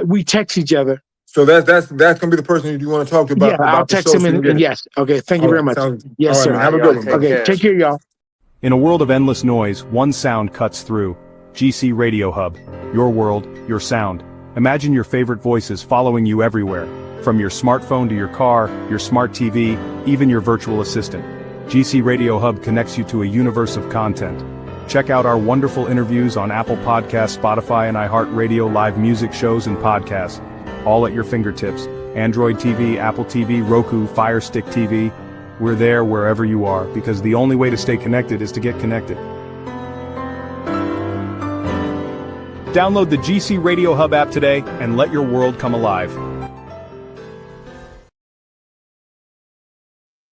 We text each other. So that's gonna be the person you want to talk to about. Yeah, I'll about the text show him so you and can get it. yes. Okay. Thank you All very right, much. sounds- Yes, all right, sir. man. Have a All good right, one, y'all brother. take Okay. Take care, y'all. In a world of endless noise, one sound cuts through. GC Radio Hub. Your world, your sound. Imagine your favorite voices following you everywhere. From your smartphone to your car, your smart TV, even your virtual assistant. GC Radio Hub connects you to a universe of content. Check out our wonderful interviews on Apple Podcasts, Spotify, and iHeartRadio, live music shows and podcasts. All at your fingertips. Android TV, Apple TV, Roku, Fire Stick TV. We're there wherever you are, because the only way to stay connected is to get connected. Download the GC Radio Hub app today and let your world come alive.